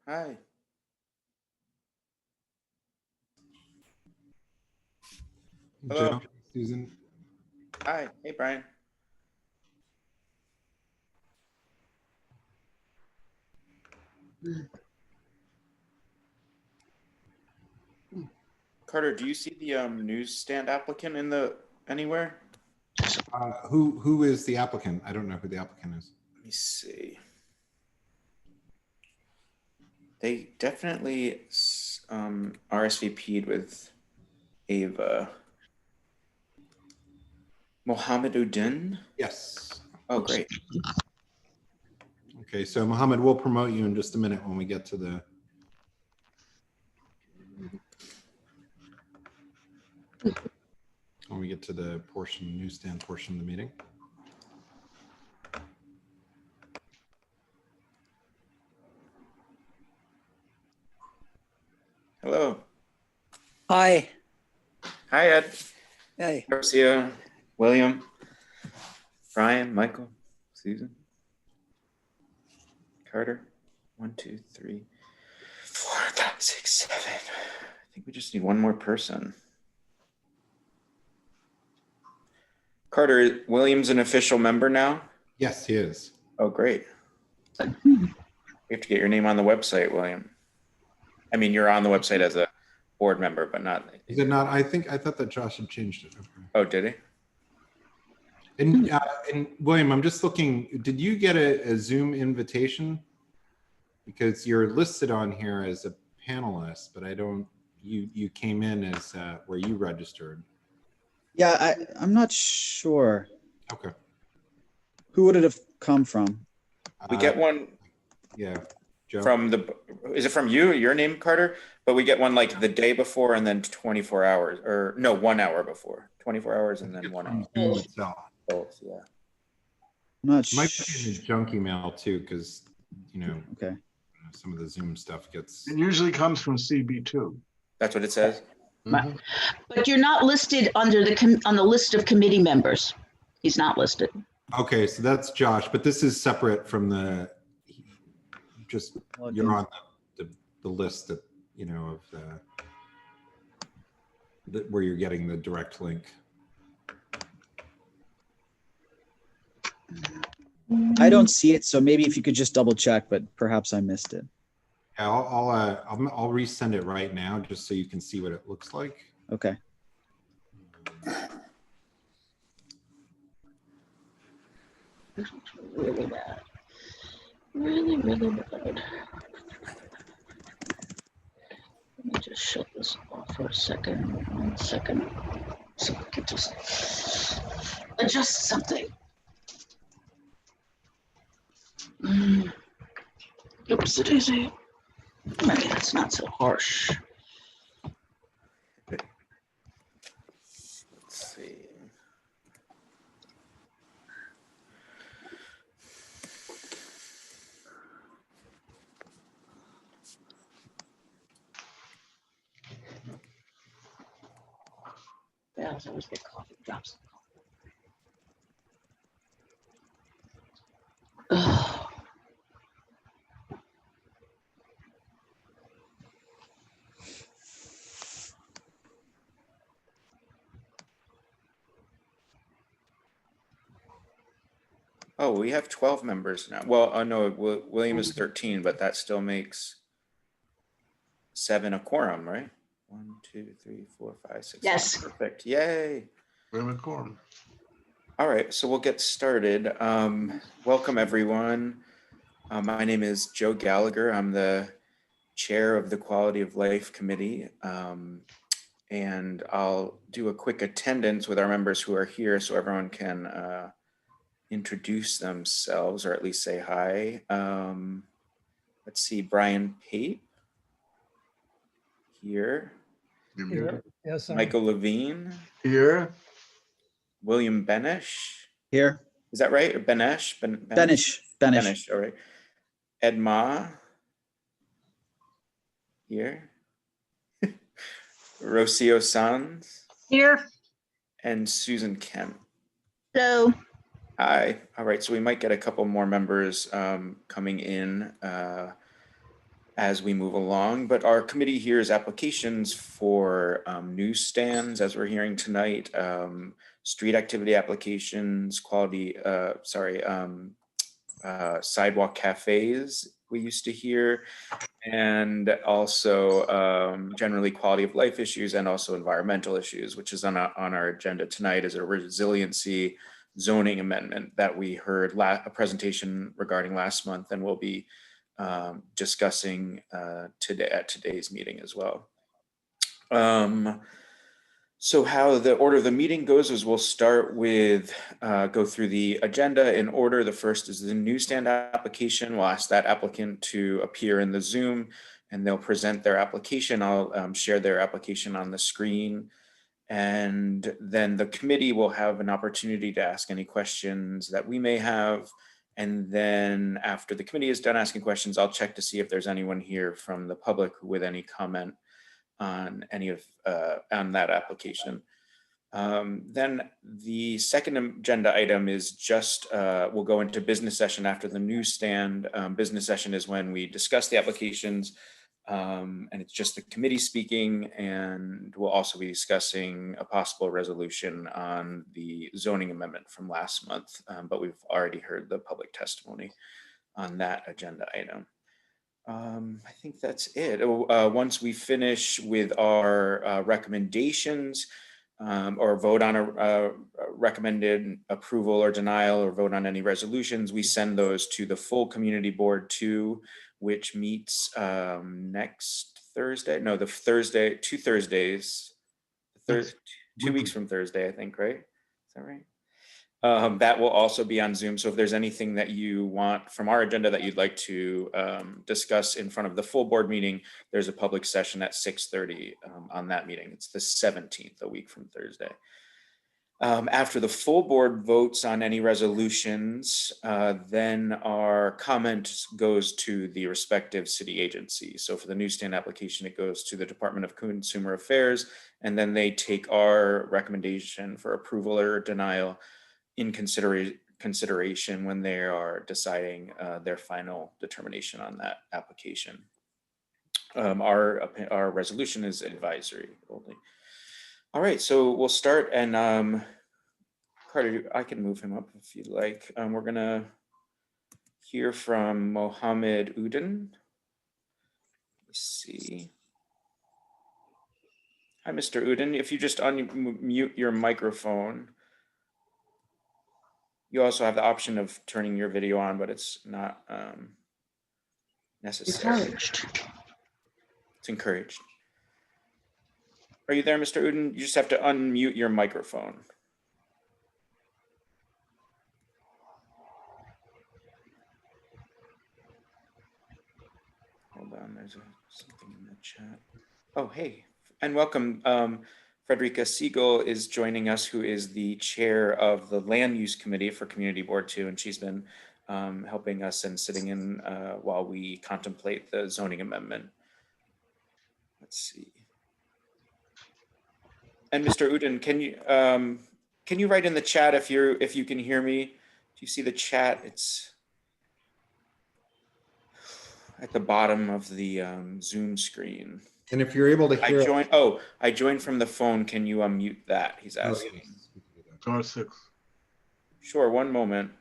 Hi. Hello. Joe, Susan. Hi. Hey, Brian. Carter, do you see the newsstand applicant in the anywhere? Who is the applicant? I don't know who the applicant is. Let me see. They definitely RSVP'd with Ava. Mohammed Uddin? Yes. Oh, great. Okay, so Mohammed, we'll promote you in just a minute when we get to the newsstand portion of the meeting. Hello. Hi. Hi, Ed. Hey. Garcia, William, Brian, Michael, Susan, Carter. 1, 2, 3, 4, 5, 6, 7. I think we just need one more person. Carter, William's an official member now? Yes, he is. Oh, great. We have to get your name on the website, William. I mean, you're on the website as a board member, but not. Is it not? I thought that Josh had changed it. Okay. Oh, did he? And William, I'm just looking, did you get a Zoom invitation? Because you're listed on here as a panelist, but I don't, you came in as where you registered. Yeah, I'm not sure. Okay. Who would it have come from? We get one. Yeah. Joe? From is it from you, your name, Carter? But we get one like the day before and then 24 hours, or no, 1 hour before. 24 hours and then 1 hour. Zoom itself. Both, yeah. I'm not Might be in the junk email too, because Okay. some of the Zoom stuff gets. It usually comes from CB2. That's what it says. Mhm. But you're not listed under on the list of committee members. He's not listed. Okay, so that's Josh, but this is separate from the. Just you're on the list that of the where you're getting the direct link. I don't see it, so maybe if you could just double check, but perhaps I missed it. Yeah, I'll resend it right now just so you can see what it looks like. Okay. Really bad. Really, really bad. Let me just shut this off for a second. 1 second. So I can just adjust something. Oops, daisy. Maybe that's not so harsh. Let's see. Yeah, I always get coffee drops. Ugh. Oh, we have 12 members now. Well, oh no, William is 13, but that still makes 7 a quorum, right? 1, 2, 3, 4, 5, 6. Yes. Perfect. Yay. We're in quorum. All right, so we'll get started. Welcome, everyone. My name is Joe Gallagher. I'm the chair of the Quality of Life Committee. And I'll do a quick attendance with our members who are here so everyone can introduce themselves or at least say hi. Let's see, Brian Pape here. Here. Yes, Michael Levine. Here. William Benesh. Here. Is that right? Or Benesh? Benish. Benesh, all right. Ed Ma. Here. Rocio Sanz. Here. And Susan Kemp. Hello. Hi. All right. So we might get a couple more members coming in as we move along. But our committee hears applications for newsstands, as we're hearing tonight, street activity applications, sidewalk cafes we used to hear, and also generally quality of life issues and also environmental issues, which is on our agenda tonight is a resiliency zoning amendment that we heard a presentation regarding last month, and we'll be discussing today at today's meeting as well. So how the order of the meeting goes is we'll start with, go through the agenda in order. The first is the newsstand application. We'll ask that applicant to appear in the Zoom and they'll present their application. I'll share their application on the screen. And then the committee will have an opportunity to ask any questions that we may have. And then after the committee is done asking questions, I'll check to see if there's anyone here from the public with any comment on any of on that application. Then the second agenda item is just we'll go into business session after the newsstand. Business session is when we discuss the applications, and it's just the committee speaking, and we'll also be discussing a possible resolution on the zoning amendment from last month, but we've already heard the public testimony on that agenda item. I think that's it. Once we finish with our recommendations or vote on a recommended approval or denial or vote on any resolutions, we send those to the full community board too, which meets next Thursday. No, two Thursdays, 2 weeks from Thursday, I think, right? Is that right? That will also be on Zoom. So if there's anything that you want from our agenda that you'd like to discuss in front of the full board meeting, there's a public session at 6:30 on that meeting. It's the 17th, a week from Thursday. After the full board votes on any resolutions, then our comment goes to the respective city agencies. So for the newsstand application, it goes to the Department of Consumer Affairs, and then they take our recommendation for approval or denial in consideration when they are deciding their final determination on that application. Our resolution is advisory only. All right, so we'll start, and Carter, I can move him up if you'd like. We're gonna hear from Mohammed Uddin. Let's see. Hi, Mr. Uddin. If you just unmute your microphone. You also have the option of turning your video on, but it's not necessary. Encouraged. It's encouraged. Are you there, Mr. Uddin? You just have to unmute your microphone. Hold on, there's something in the chat. Oh, hey, and welcome. Frederica Siegel is joining us, who is the chair of the Land Use Committee for Community Board 2, and she's been helping us and sitting in while we contemplate the zoning amendment. Let's see. And Mr. Uddin, can you write in the chat if you can hear me? Do you see the chat? It's at the bottom of the Zoom screen. And if you're able to hear, I joined from the phone. Can you unmute that? He's asking. Star 6. Sure, one moment.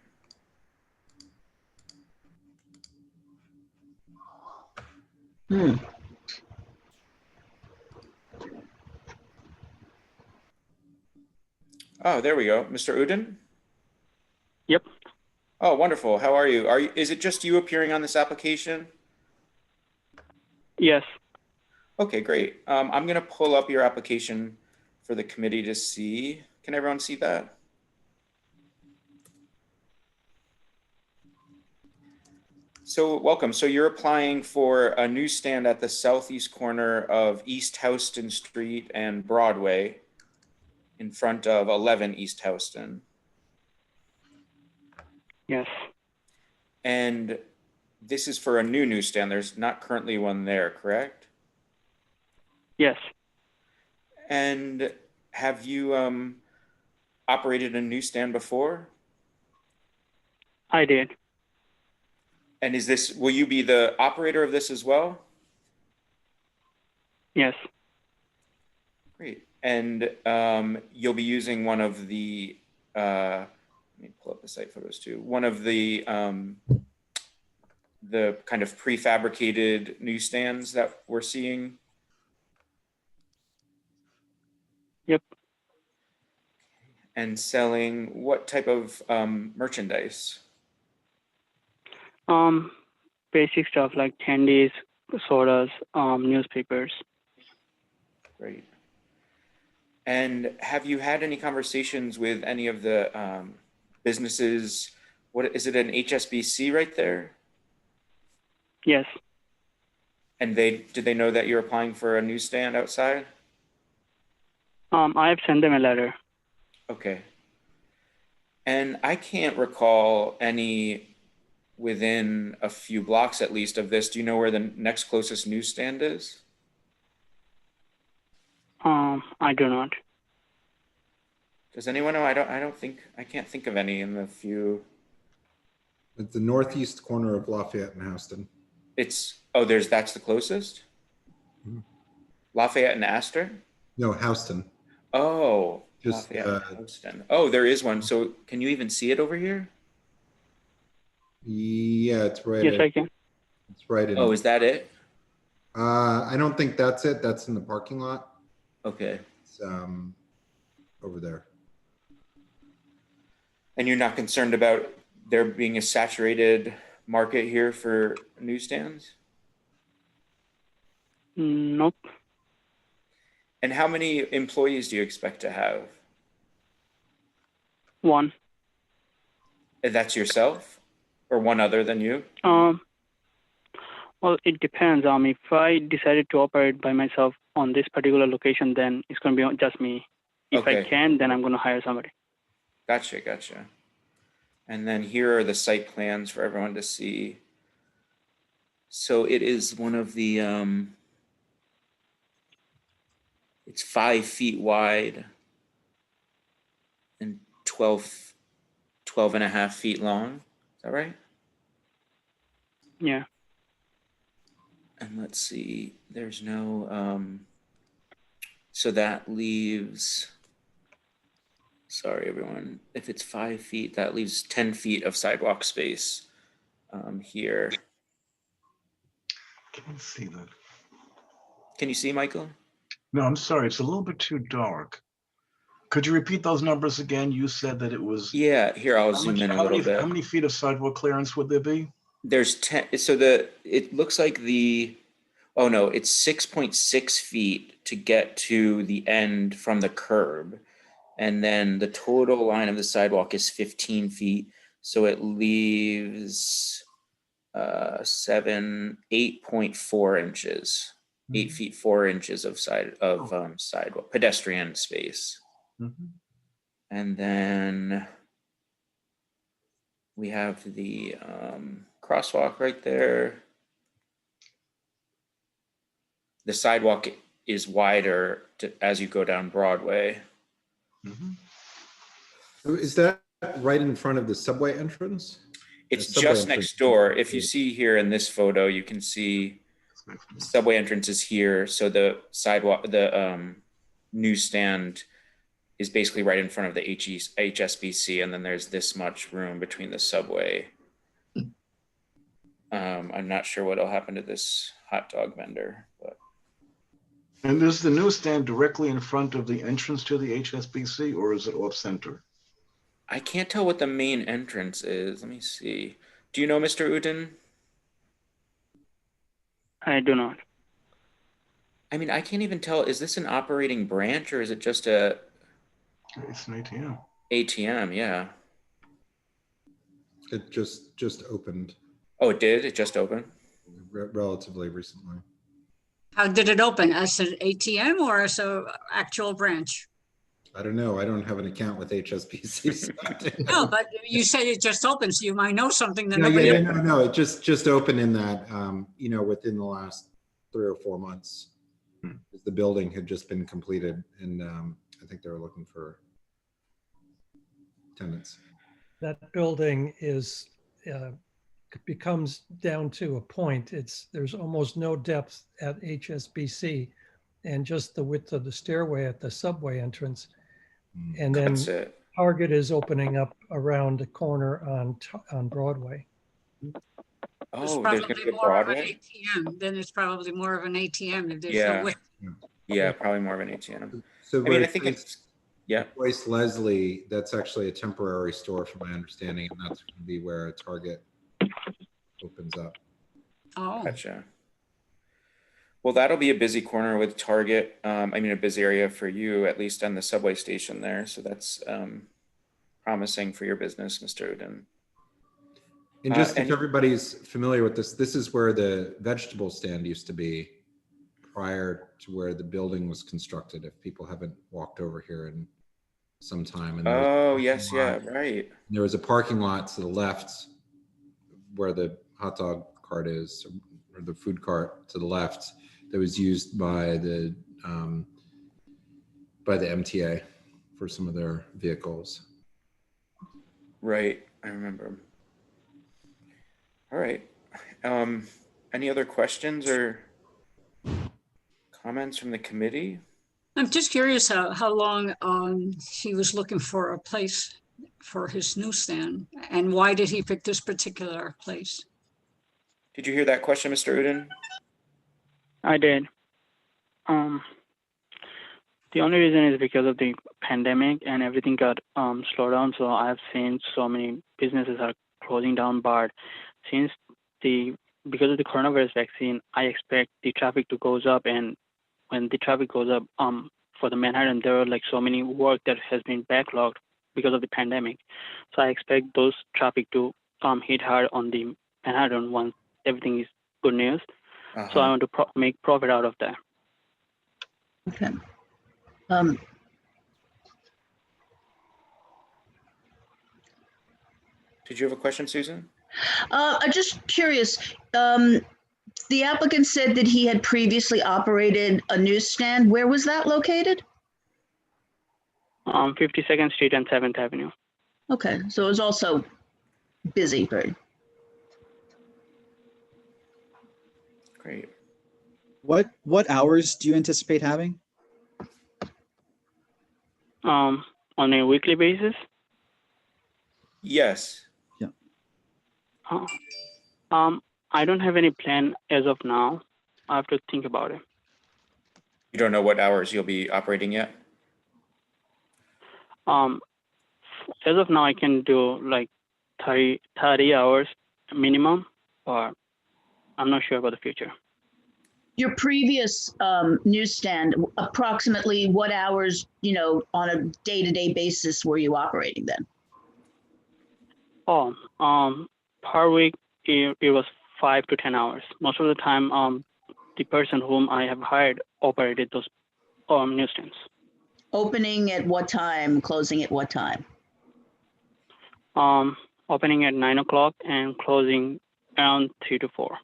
Oh, there we go. Mr. Uddin? Yep. Oh, wonderful. How are you? Is it just you appearing on this application? Yes. Okay, great. I'm going to pull up your application for the committee to see. Can everyone see that? So welcome. So you're applying for a newsstand at the southeast corner of East Houston Street and Broadway in front of 11 East Houston. Yes. And this is for a new newsstand. There's not currently one there, correct? Yes. And have you operated a newsstand before? I did. And will you be the operator of this as well? Yes. Great. And you'll be using one of the, let me pull up the site photos too. One of the kind of prefabricated newsstands that we're seeing. Yep. And selling what type of merchandise? Basic stuff like candies, sodas, newspapers. Great. And have you had any conversations with any of the businesses? What is it, an HSBC right there? Yes. And did they know that you're applying for a newsstand outside? I have sent them a letter. Okay. And I can't recall any within a few blocks at least of this. Do you know where the next closest newsstand is? I do not. Does anyone know? I can't think of any in the few. At the northeast corner of Lafayette and Houston. That's the closest? Mhm. Lafayette and Astor? No, Houston. Oh, Just, Lafayette and Houston. Oh, there is one. So can you even see it over here? Yeah, it's right. Yes, I can. It's right in. Oh, is that it? I don't think that's it. That's in the parking lot. Okay. It's over there. And you're not concerned about there being a saturated market here for newsstands? Nope. And how many employees do you expect to have? One. And that's yourself or one other than you? Well, it depends. If I decided to operate by myself on this particular location, then it's going to be just me. If I Okay. can, then I'm going to hire somebody. Gotcha. And then here are the site plans for everyone to see. So it is one of the, it's 5 feet wide and 12 and a half feet long. Is that right? Yeah. And let's see, there's no, so that leaves, sorry, everyone, if it's 5 feet, that leaves 10 feet of sidewalk space here. Can you see that? Can you see, Michael? No, I'm sorry. It's a little bit too dark. Could you repeat those numbers again? You said that it was. Yeah, here, I'll zoom in a little bit. How many feet of sidewalk clearance would there be? There's 10, so it looks like oh no, it's 6.6 feet to get to the end from the curb. And then the total line of the sidewalk is 15 feet. So it leaves 8.4 inches, 8 feet 4 inches of sidewalk, pedestrian space. Mhm. And then we have the crosswalk right there. The sidewalk is wider as you go down Broadway. Mhm. Is that right in front of the subway entrance? It's The subway just entrance. next door. If you see here in this photo, you can see the subway entrance is here. So the sidewalk, the newsstand is basically right in front of the HSBC, and then there's this much room between the subway. I'm not sure what'll happen to this hot dog vendor, but And is the newsstand directly in front of the entrance to the HSBC, or is it off center? I can't tell what the main entrance is. Let me see. Do you know, Mr. Uddin? I do not. I mean, I can't even tell. Is this an operating branch or is it just a It's an ATM. ATM? Yeah. It just opened Oh, it did? It just opened? relatively recently. How did it open? As an ATM or as an actual branch? I don't know. I don't have an account with HSBC. So I don't know. No, but you said it just opened, so you might know something that No, nobody. yeah, no. It just opened in that, within the last 3 or 4 months. The building had just been completed, and I think they were looking for tenants. That building is, becomes down to a point. There's almost no depth at HSBC. and just the width of the stairway at the subway entrance. And then That's it. Target is opening up around the corner on Broadway. It's Oh, there's gonna probably be a more of an Broadway? ATM. Then it's probably more of an ATM if there's no Yeah, way. yeah, probably more of an ATM. So I mean, where I it think says it's, yeah, Joyce Leslie, that's actually a temporary store from my understanding, and that's going to be where a Target opens up. Oh, gotcha. Well, that'll be a busy corner with Target. I mean, a busy area for you, at least on the subway station there. So that's promising for your business, Mr. Uddin. And just if and- everybody's familiar with this, this is where the vegetable stand used to be prior to where the building was constructed, if people haven't walked over here in some time. And there was a Oh, parking yes, yeah, lot. right. There was a parking lot to the left where the hot dog cart is, or the food cart to the left, that was used by the MTA for some of their vehicles. Right, I remember. All right. Any other questions or comments from the committee? I'm just curious how long he was looking for a place for his newsstand, and why did he pick this particular place? Did you hear that question, Mr. Uddin? I did. The only reason is because of the pandemic and everything got slowed down. So I've seen so many businesses are closing down. But since because of the coronavirus vaccine, I expect the traffic to goes up. And when the traffic goes up, for the Manhattan, there are like so many work that has been backlogged because of the pandemic. So I expect those traffic to hit hard on the Manhattan once everything is good news. So I want to make profit out of that. Okay. Did you have a question, Susan? I'm just curious. The applicant said that he had previously operated a newsstand. Where was that located? 52nd Street and 7th Avenue. Okay, so it was also busy, right? Great. What hours do you anticipate having? On a weekly basis? Yes. I don't have any plan as of now. I have to think about it. You don't know what hours you'll be operating yet? As of now, I can do like 30 hours minimum, or I'm not sure about the future. Your previous newsstand, approximately what hours, on a day-to-day basis were you operating then? Per week, it was 5 to 10 hours. Most of the time, the person whom I have hired operated those newsstands. Opening at what time, closing at what time? Opening at 9 o'clock and closing around 3 to 4.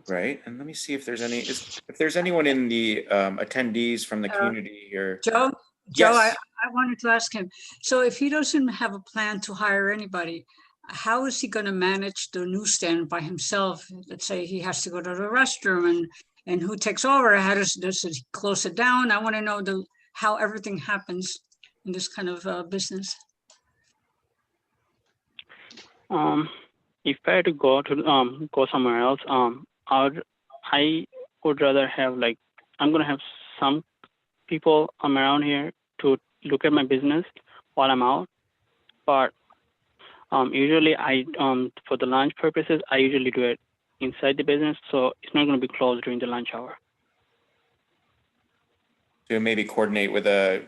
Right, and let me see if there's if there's anyone in the attendees from the community here. Joe, Yes. I wanted to ask him, so if he doesn't have a plan to hire anybody, how is he going to manage the newsstand by himself? Let's say he has to go to the restroom, and who takes over? How does he close it down? I want to know how everything happens in this kind of business. If I had to go somewhere else, I would rather have I'm gonna have some people around here to look at my business while I'm out. But usually for the lunch purposes, I usually do it inside the business, so it's not going to be closed during the lunch hour. To maybe coordinate with a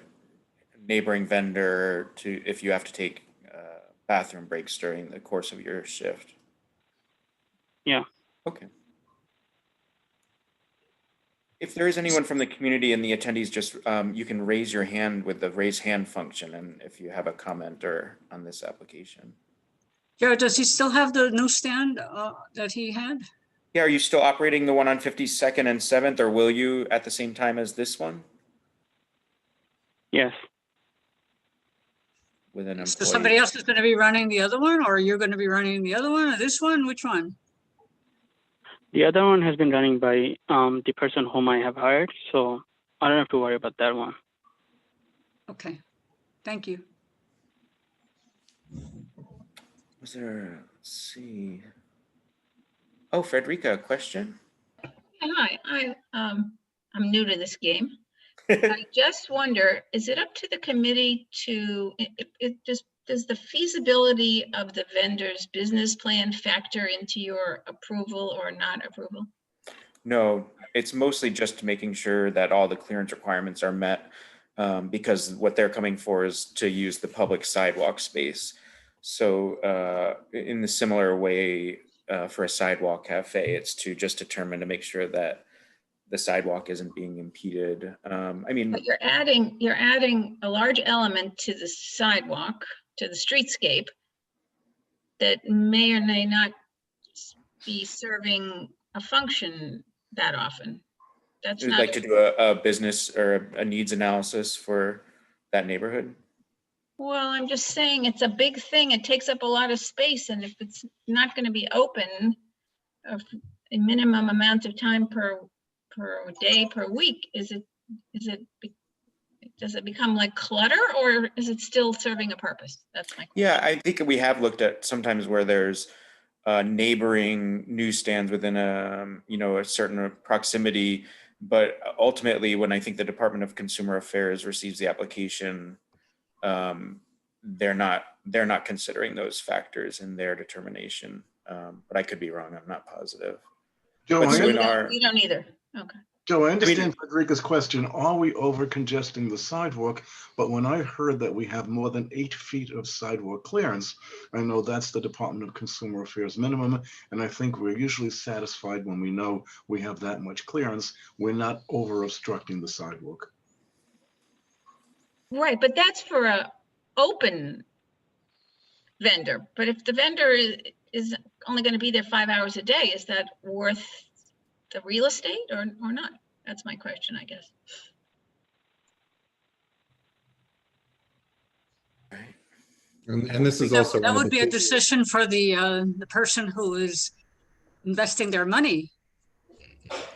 neighboring vendor if you have to take bathroom breaks during the course of your shift. Yeah. Okay. If there is anyone from the community and the attendees, just you can raise your hand with the raise hand function, and if you have a comment on this application. Joe, does he still have the newsstand that he had? Yeah, are you still operating the one on 52nd and 7th, or will you at the same time as this one? Yes. With an employee. So somebody else is going to be running the other one, or you're going to be running the other one, or this one? Which one? The other one has been running by the person whom I have hired, so I don't have to worry about that one. Okay, thank you. Was there, let's see. Oh, Frederica, a question? Hi, I'm new to this game. I just wonder, is it up to the committee to, does the feasibility of the vendor's business plan factor into your approval or not approval? No, it's mostly just making sure that all the clearance requirements are met, because what they're coming for is to use the public sidewalk space. So in the similar way for a sidewalk cafe, it's to just determine to make sure that the sidewalk isn't being impeded. I mean, But you're adding a large element to the sidewalk, to the streetscape that may or may not be serving a function that often. That's you'd not, like to do a business or a needs analysis for that neighborhood? well, I'm just saying it's a big thing. It takes up a lot of space, and if it's not going to be open of a minimum amount of time per day, per week, does it become like clutter, or is it still serving a purpose? That's my question. Yeah, I think we have looked at sometimes where there's neighboring newsstands within a certain proximity, but ultimately, when I think the Department of Consumer Affairs receives the application, they're not considering those factors in their determination. But I could be wrong. I'm not positive. Joe, But so in You don't either. Okay. Joe, I understand Frederica's question. Are we over congesting the sidewalk? But when I heard that we have more than 8 feet of sidewalk clearance, I know that's the Department of Consumer Affairs minimum. And I think we're usually satisfied when we know we have that much clearance. We're not over obstructing the sidewalk. Right, but that's for a open vendor. But if the vendor is only going to be there 5 hours a day, is that worth the real estate or not? That's my question, I guess. And this is also That one of would the be a decision for the person who is investing their money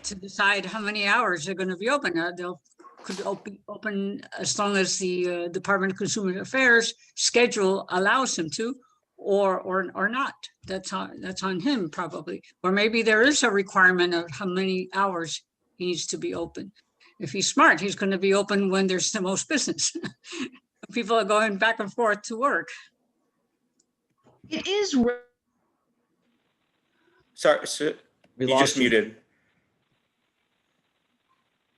to decide how many hours they're going to be open. They'll could open as long as the Department of Consumer Affairs schedule allows him to, or not. That's on him probably. Or maybe there is a requirement of how many hours he needs to be open. If he's smart, he's going to be open when there's the most business. People are going back and forth to work. It is. Sorry, so We you lost just muted.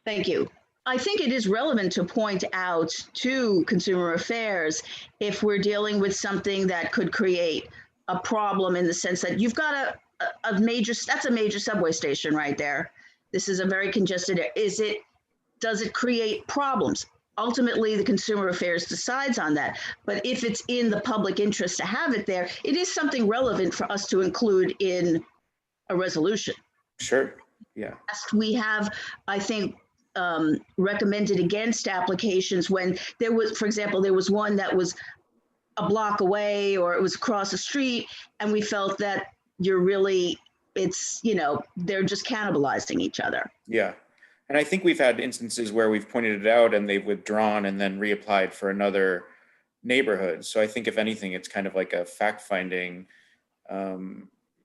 Thank you. I think it is relevant to point out to Consumer Affairs if we're dealing with something that could create a problem in the sense that you've got a major, that's a major subway station right there. This is a very congested area. Does it create problems? Ultimately, the Consumer Affairs decides on that. But if it's in the public interest to have it there, it is something relevant for us to include in a resolution. Sure. Yeah. We have, I think, recommended against applications when there was, for example, there was one that was a block away or it was across the street, and we felt that it's, they're just cannibalizing each other. Yeah. And I think we've had instances where we've pointed it out and they've withdrawn and then reapplied for another neighborhood. So I think if anything, it's kind of like a fact-finding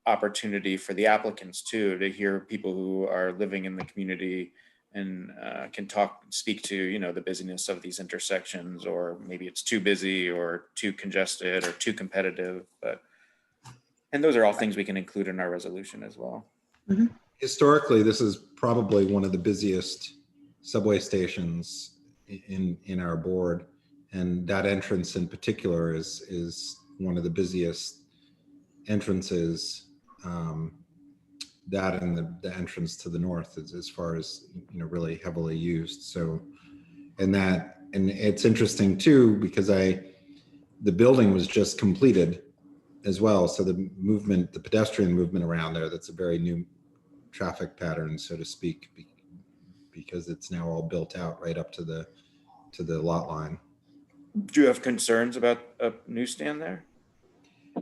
opportunity for the applicants too, to hear people who are living in the community and can speak to, the busyness of these intersections, or maybe it's too busy or too congested or too competitive. And those are all things we can include in our resolution as well. Mm-hmm. Historically, this is probably one of the busiest subway stations in our board, and that entrance in particular is one of the busiest entrances. That and the entrance to the north is, as far as really heavily used. So, and it's interesting too because the building was just completed as well. So the pedestrian movement around there, that's a very new traffic pattern, so to speak, because it's now all built out right up to the lot line. Do you have concerns about a newsstand there?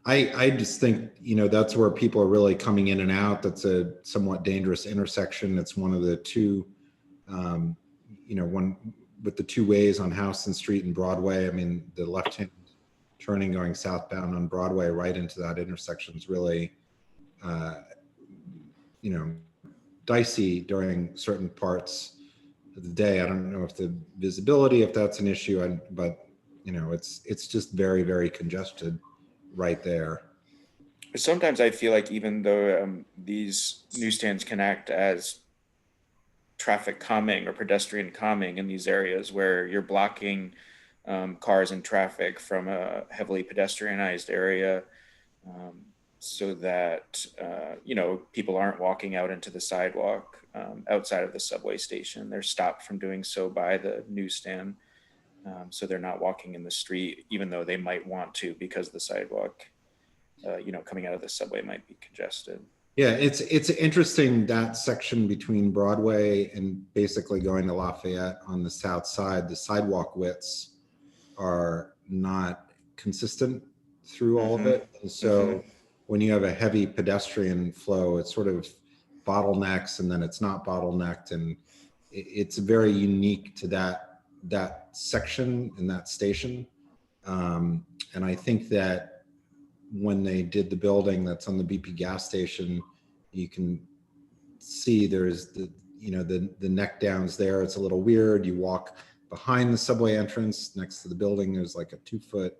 I just think, that's where people are really coming in and out. That's a somewhat dangerous intersection. It's one of the two, one with the two ways on Houston Street and Broadway. I mean, the left-hand turning going southbound on Broadway right into that intersection is really, dicey during certain parts of the day. I don't know if the visibility, if that's an issue, but it's just very, very congested right there. Sometimes I feel like even though these newsstands can act as traffic calming or pedestrian calming in these areas where you're blocking cars and traffic from a heavily pedestrianized area, so that people aren't walking out into the sidewalk outside of the subway station. They're stopped from doing so by the newsstand, so they're not walking in the street, even though they might want to, because the sidewalk coming out of the subway might be congested. Yeah, it's interesting, that section between Broadway and basically going to Lafayette on the south side, the sidewalk widths are not consistent through all of it. And so when you have a heavy pedestrian flow, it sort of bottlenecks, and then it's not bottlenecked. And it's very unique to that section and that station. And I think that when they did the building that's on the BP gas station, you can see there's the neck downs there. It's a little weird. You walk behind the subway entrance next to the building, there's like a 2-foot.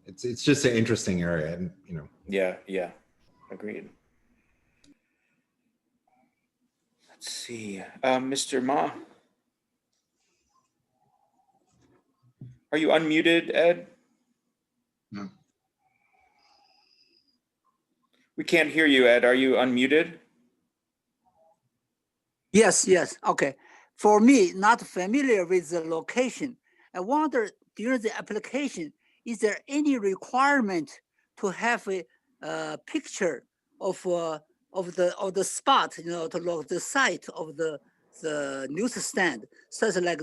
It's just an interesting area, and Yeah, agreed. Let's see, Mr. Ma, are you unmuted, Ed? No. We can't hear you, Ed. Are you unmuted? Yes. Okay. For me, not familiar with the location, I wonder during the application, is there any requirement to have a picture of the spot, to look the site of the newsstand, such like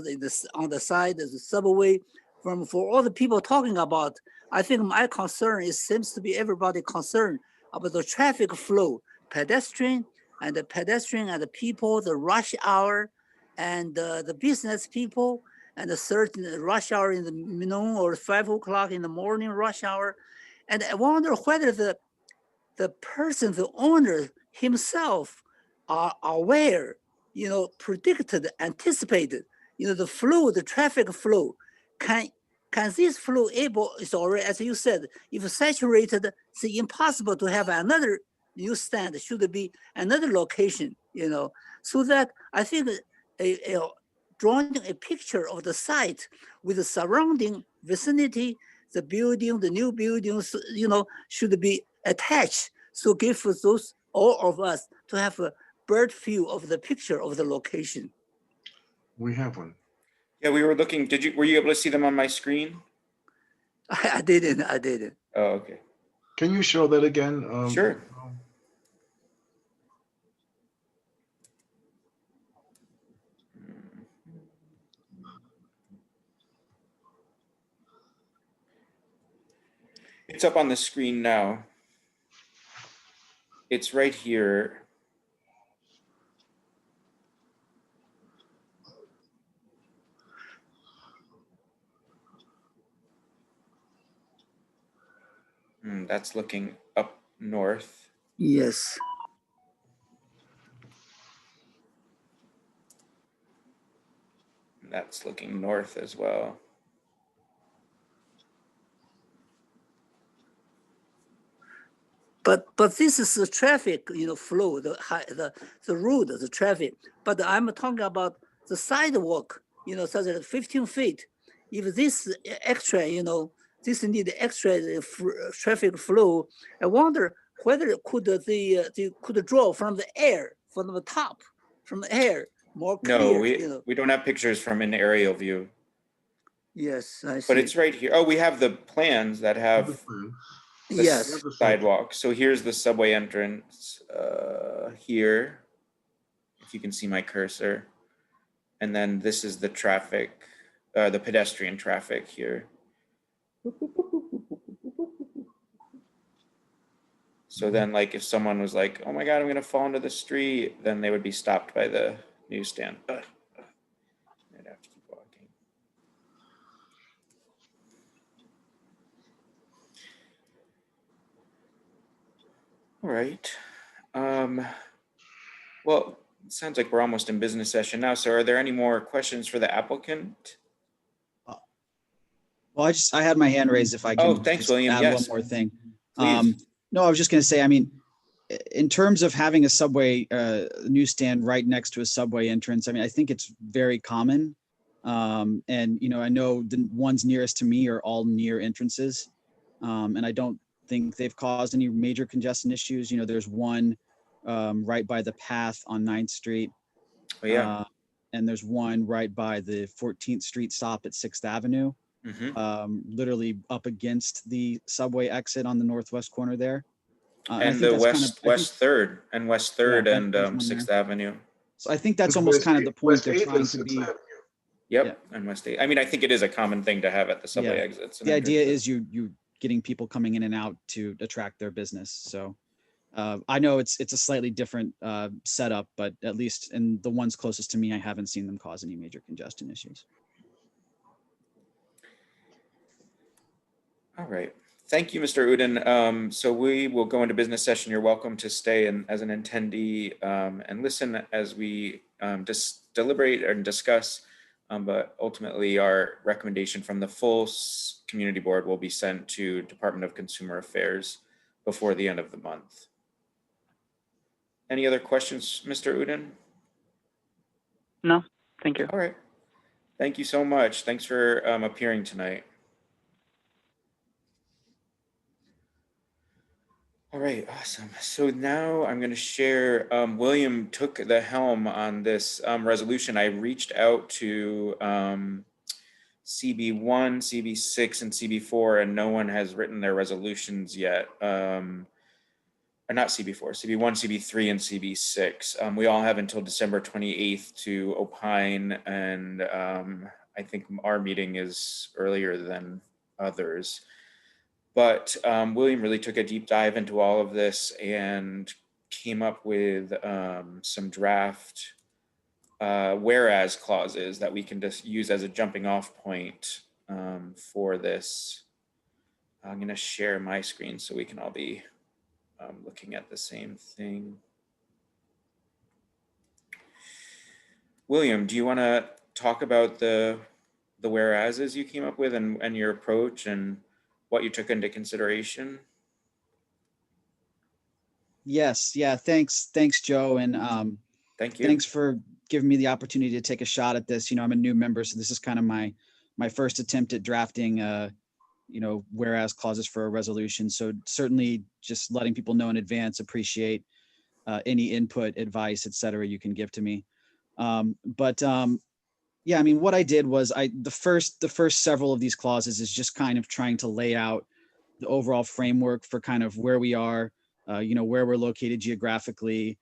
on the side of the subway. For all the people talking about, I think my concern seems to be everybody concerned about the traffic flow, pedestrian and the people, the rush hour, and the business people, and a certain rush hour in the noon or 5 o'clock in the morning rush hour. And I wonder whether the person, the owner himself are aware, predicted, anticipated, the flow, the traffic flow. Can this flow is already, as you said, if saturated, it's impossible to have another newsstand. Should be another location, so that I think drawing a picture of the site with the surrounding vicinity, the building, the new buildings, should be attached. So give those, all of us, to have a bird view of the picture of the location. We have one. Yeah, we were looking. Were you able to see them on my screen? I didn't. Oh, okay. Can you show that again? Sure. It's up on the screen now. It's right here. That's looking up north. Yes. That's looking north as well. But this is the traffic, flow, the road, the traffic. But I'm talking about the sidewalk, such as 15 feet. If this extra, this need extra traffic flow, I wonder whether they could draw from the air, from the top, from the air, more clear. No, we don't have pictures from an aerial view. Yes, I see. But it's right here. Oh, we have the plans that have the yes sidewalk. So here's the subway entrance here, if you can see my cursor. And then this is the traffic, the pedestrian traffic here. So then like if someone was like, oh my God, I'm gonna fall into the street, then they would be stopped by the newsstand. I'd have to keep walking. All right. Well, it sounds like we're almost in business session now. So are there any more questions for the applicant? Well, I had my hand raised if I can. Oh, thanks, just William. add Yes, one more thing. please. No, I was just going to say, I mean, in terms of having a subway newsstand right next to a subway entrance, I mean, I think it's very common. And, you know, I know the ones nearest to me are all near entrances. And I don't think they've caused any major congestion issues. You know, there's one right by the path on 9th Street. Oh, yeah. And there's one right by the 14th Street stop at 6th Avenue. Literally up against the subway exit on the northwest corner there. And the West 3rd and West 3rd and 6th Avenue. So I think that's almost kind of the point they're trying to be. Yep, and West 8th. I mean, I think it is a common thing to have at the subway exits. The idea is you getting people coming in and out to attract their business. So I know it's a slightly different setup, but at least in the ones closest to me, I haven't seen them cause any major congestion issues. All right. Thank you, Mr. Uddin. So we will go into business session. You're welcome to stay as an attendee and listen as we just deliberate and discuss. But ultimately, our recommendation from the full community board will be sent to Department of Consumer Affairs before the end of the month. Any other questions, Mr. Uddin? No, thank you. All right. Thank you so much. Thanks for appearing tonight. All right, awesome. So now I'm going to share, William took the helm on this resolution. I reached out to CB1, CB6, and CB4, and no one has written their resolutions yet. Or not CB4, CB1, CB3, and CB6. We all have until December 28th to opine, and I think our meeting is earlier than others. But William really took a deep dive into all of this and came up with some draft whereas clauses that we can just use as a jumping off point for this. I'm going to share my screen so we can all be looking at the same thing. William, do you want to talk about the whereases you came up with and your approach and what you took into consideration? Yes. Yeah. Thanks, Joe. And thank you. Thanks for giving me the opportunity to take a shot at this. You know, I'm a new member, so this is kind of my first attempt at drafting, you know, whereas clauses for a resolution. So certainly just letting people know in advance, appreciate any input, advice, et cetera, you can give to me. Yeah, I mean, what I did was the first several of these clauses is just kind of trying to lay out the overall framework for kind of where we are, you know, where we're located geographically,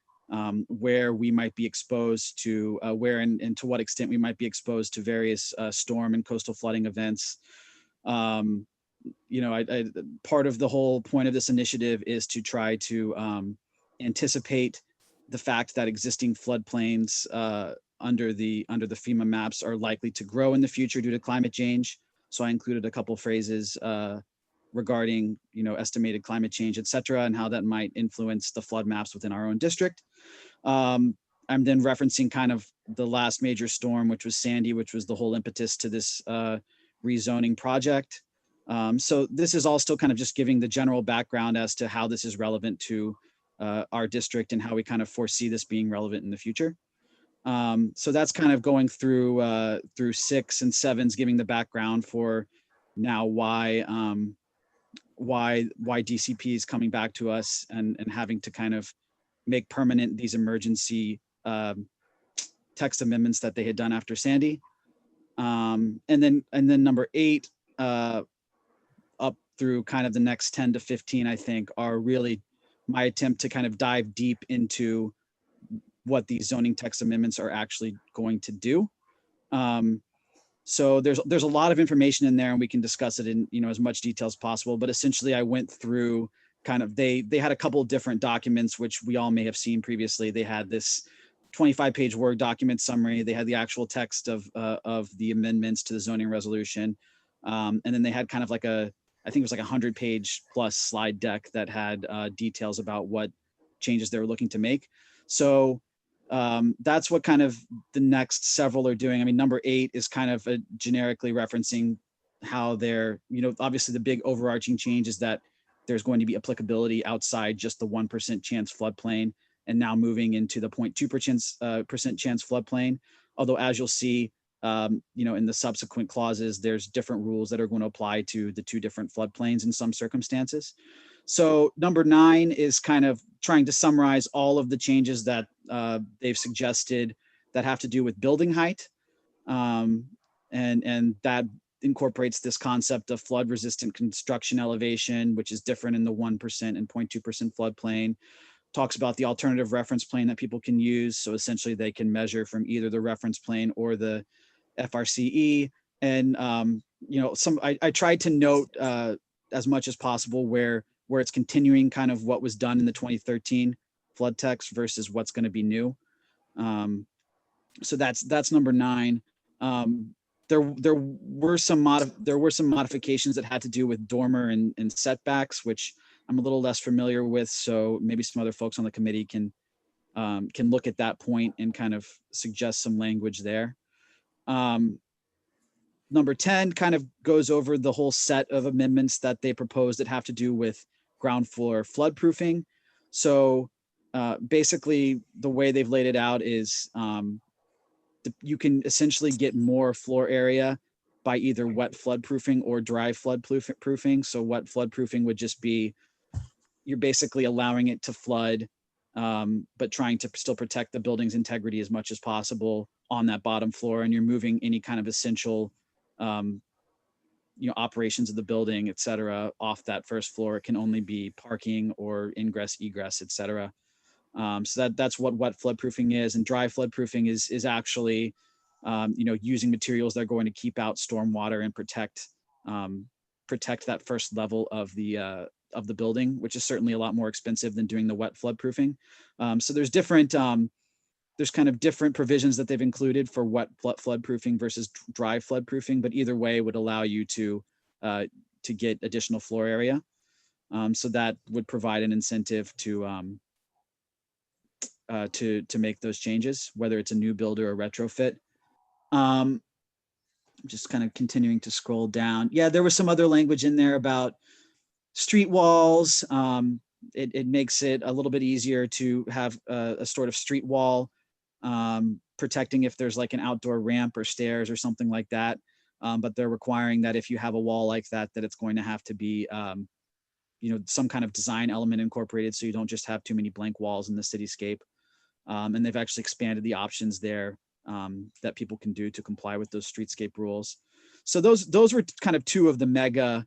where we might be exposed to, where and to what extent we might be exposed to various storm and coastal flooding events. You know, part of the whole point of this initiative is to try to anticipate the fact that existing floodplains under the FEMA maps are likely to grow in the future due to climate change. So I included a couple phrases regarding, you know, estimated climate change, et cetera, and how that might influence the flood maps within our own district. I'm then referencing kind of the last major storm, which was Sandy, which was the whole impetus to this rezoning project. So this is all still kind of just giving the general background as to how this is relevant to our district and how we kind of foresee this being relevant in the future. So that's kind of going through 6 and 7s, giving the background for now why DCP is coming back to us and having to kind of make permanent these emergency text amendments that they had done after Sandy. And then number 8 up through kind of the next 10 to 15, I think, are really my attempt to kind of dive deep into what these zoning text amendments are actually going to do. So there's a lot of information in there, and we can discuss it in, you know, as much detail as possible. But essentially, I went through kind of, they had a couple of different documents, which we all may have seen previously. They had this 25-page Word document summary. They had the actual text of the amendments to the zoning resolution. And then they had kind of like I think it was like 100-page plus slide deck that had details about what changes they were looking to make. So that's what kind of the next several are doing. I mean, number 8 is kind of generically referencing how they're, obviously the big overarching change is that there's going to be applicability outside just the 1% chance floodplain, and now moving into the 0.2% chance floodplain. Although, as you'll see, in the subsequent clauses, there's different rules that are going to apply to the 2 different floodplains in some circumstances. So number 9 is kind of trying to summarize all of the changes that they've suggested that have to do with building height. And that incorporates this concept of flood resistant construction elevation, which is different in the 1% and 0.2% floodplain. Talks about the alternative reference plane that people can use. So essentially they can measure from either the reference plane or the FRCE. And, I tried to note as much as possible where it's continuing kind of what was done in the 2013 flood text versus what's going to be new. So that's number 9. There were some modifications that had to do with dormer and setbacks, which I'm a little less familiar with. So maybe some other folks on the committee can look at that point and kind of suggest some language there. Number 10 kind of goes over the whole set of amendments that they proposed that have to do with ground floor flood proofing. So basically the way they've laid it out is you can essentially get more floor area by either wet flood proofing or dry flood proofing. So wet flood proofing would just be, you're basically allowing it to flood, but trying to still protect the building's integrity as much as possible on that bottom floor. And you're moving any kind of essential, operations of the building, et cetera, off that first floor. It can only be parking or ingress, egress, et cetera. So that's what wet flood proofing is. And dry flood proofing is actually, using materials that are going to keep out stormwater and protect that first level of the building, which is certainly a lot more expensive than doing the wet flood proofing. So there's kind of different provisions that they've included for wet flood proofing versus dry flood proofing, but either way would allow you to get additional floor area. So that would provide an incentive to make those changes, whether it's a new build or a retrofit. Just kind of continuing to scroll down. Yeah, there was some other language in there about street walls. It makes it a little bit easier to have a sort of street wall protecting if there's like an outdoor ramp or stairs or something like that. But they're requiring that if you have a wall like that, that it's going to have to be some kind of design element incorporated, so you don't just have too many blank walls in the cityscape. And they've actually expanded the options there that people can do to comply with those streetscape rules. So those were kind of 2 of the mega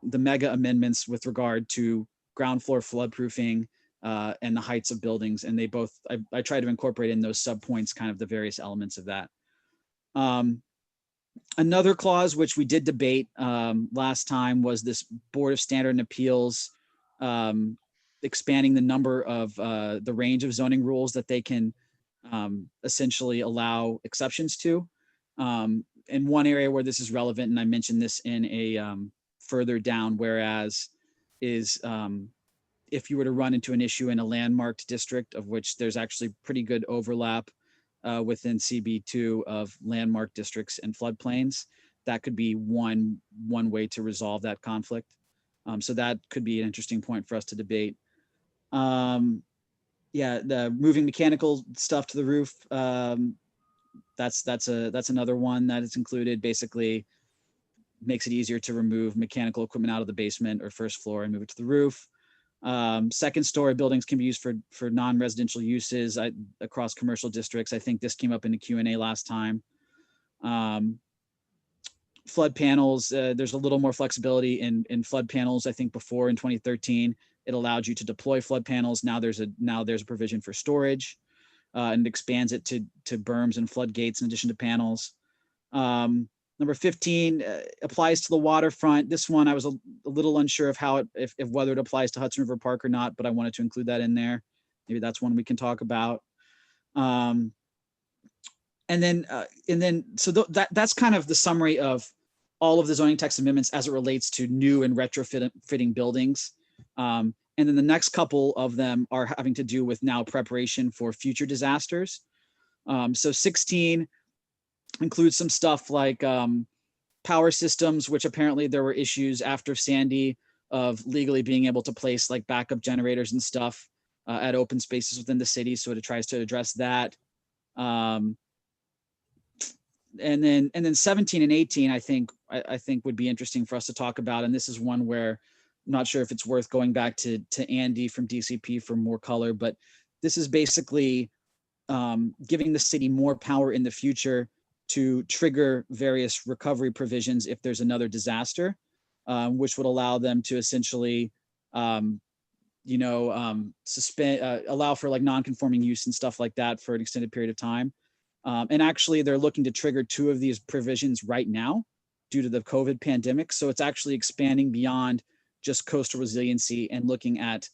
amendments with regard to ground floor floodproofing and the heights of buildings. And they both, I try to incorporate in those subpoints kind of the various elements of that. Another clause which we did debate last time was this Board of Standard and Appeals expanding the number of the range of zoning rules that they can essentially allow exceptions to. And one area where this is relevant, and I mentioned this in a further down whereas, is if you were to run into an issue in a landmarked district, of which there's actually pretty good overlap within CB2 of landmark districts and floodplains, that could be one way to resolve that conflict. So that could be an interesting point for us to debate. Yeah, the moving mechanical stuff to the roof. That's another one that is included. Basically, makes it easier to remove mechanical equipment out of the basement or first floor and move it to the roof. Second story buildings can be used for non-residential uses across commercial districts. I think this came up in the Q&A last time. Flood panels, there's a little more flexibility in flood panels. I think before in 2013, it allowed you to deploy flood panels. Now there's a provision for storage, and expands it to berms and floodgates in addition to panels. Number 15 applies to the waterfront. This one I was a little unsure of how if whether it applies to Hudson River Park or not, but I wanted to include that in there. Maybe that's one we can talk about. And then so that's kind of the summary of all of the zoning text amendments as it relates to new and retrofitting buildings. And then the next couple of them are having to do with now preparation for future disasters. So 16 includes some stuff like power systems, which apparently there were issues after Sandy of legally being able to place like backup generators and stuff at open spaces within the city. So it tries to address that. And then 17 and 18, I think would be interesting for us to talk about. And this is one where I'm not sure if it's worth going back to Andy from DCP for more color, but this is basically giving the city more power in the future to trigger various recovery provisions if there's another disaster, which would allow them to essentially, suspend, allow for like non-conforming use and stuff like that for an extended period of time. And actually, they're looking to trigger 2 of these provisions right now due to the COVID pandemic. So it's actually expanding beyond just coastal resiliency and looking at,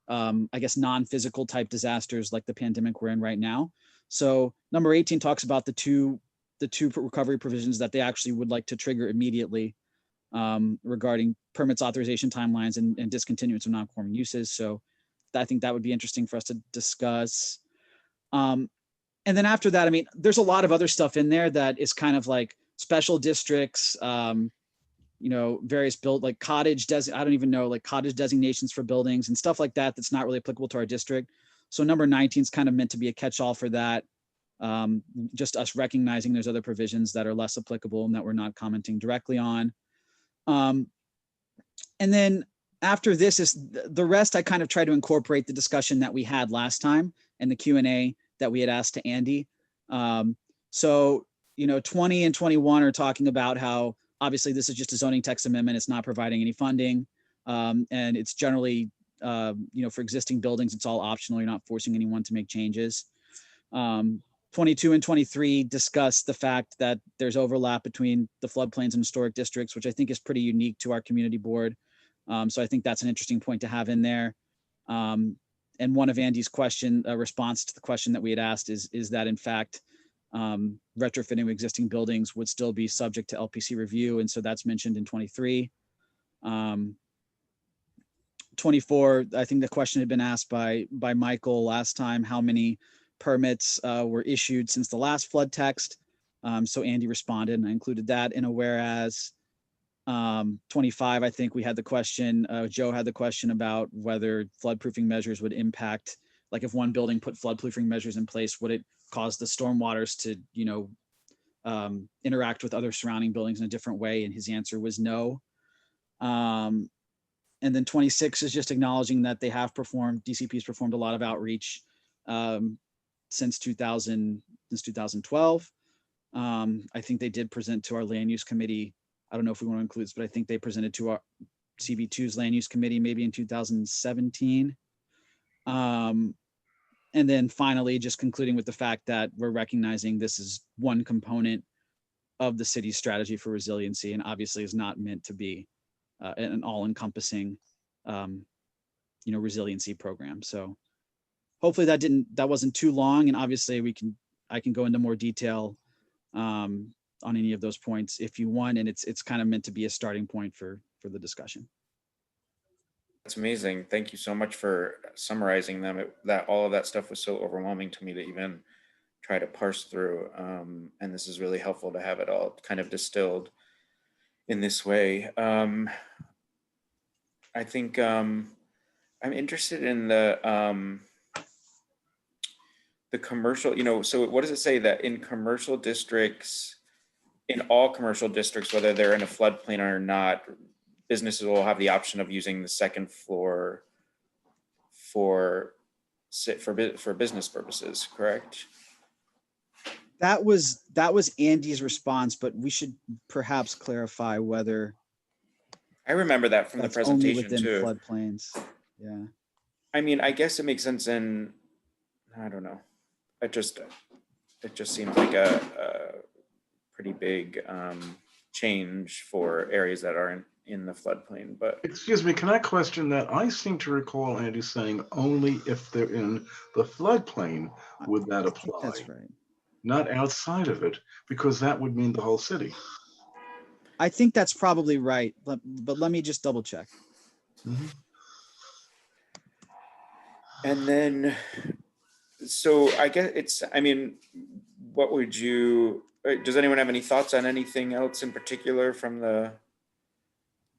I guess, non-physical type disasters like the pandemic we're in right now. So number 18 talks about the two recovery provisions that they actually would like to trigger immediately regarding permits, authorization timelines, and discontinuance of non-conforming uses. So I think that would be interesting for us to discuss. And then after that, I mean, there's a lot of other stuff in there that is kind of like special districts, various like cottage cottage designations for buildings and stuff like that. That's not really applicable to our district. So number 19 is kind of meant to be a catch-all for that. Just us recognizing there's other provisions that are less applicable and that we're not commenting directly on. And then after this is the rest, I kind of try to incorporate the discussion that we had last time and the Q&A that we had asked to Andy. 20 and 21 are talking about how obviously this is just a zoning text amendment. It's not providing any funding. And it's generally, for existing buildings, it's all optional. You're not forcing anyone to make changes. 22 and 23 discuss the fact that there's overlap between the floodplains and historic districts, which I think is pretty unique to our community board. So I think that's an interesting point to have in there. And one of Andy's response to the question that we had asked is that in fact, retrofitting existing buildings would still be subject to LPC review. And so that's mentioned in 23. 24, I think the question had been asked by Michael last time, how many permits were issued since the last flood text. So Andy responded and I included that in a whereas. 25, I think we had the question, Joe had the question about whether floodproofing measures would impact, like if one building put floodproofing measures in place, would it cause the stormwaters to, interact with other surrounding buildings in a different way? And his answer was no. And then 26 is just acknowledging that they have DCP's performed a lot of outreach since 2012. I think they did present to our land use committee. I don't know if we want to include this, but I think they presented to our CB2's land use committee maybe in 2017. And then finally, just concluding with the fact that we're recognizing this is one component of the city's strategy for resiliency, and obviously is not meant to be an all-encompassing, resiliency program. So hopefully that wasn't too long, and obviously I can go into more detail on any of those points if you want, and it's kind of meant to be a starting point for the discussion. That's amazing. Thank you so much for summarizing them. That all of that stuff was so overwhelming to me to even try to parse through. And this is really helpful to have it all kind of distilled in this way. I think I'm interested in the commercial, so what does it say that in commercial districts, in all commercial districts, whether they're in a floodplain or not, businesses will have the option of using the second floor for business purposes, correct? That was Andy's response, but we should perhaps clarify whether I remember that from the presentation only within too. Floodplains, yeah. I mean, I guess it makes sense I don't know. It just seems like a pretty big change for areas that are in the floodplain, but Excuse me, can I question that? I seem to recall Andy saying only if they're in the floodplain would that I think apply, that's right. not outside of it, because that would mean the whole city. I think that's probably right, but let me just double check. Mhm. and then, so I guess I mean, what would you, does anyone have any thoughts on anything else in particular from the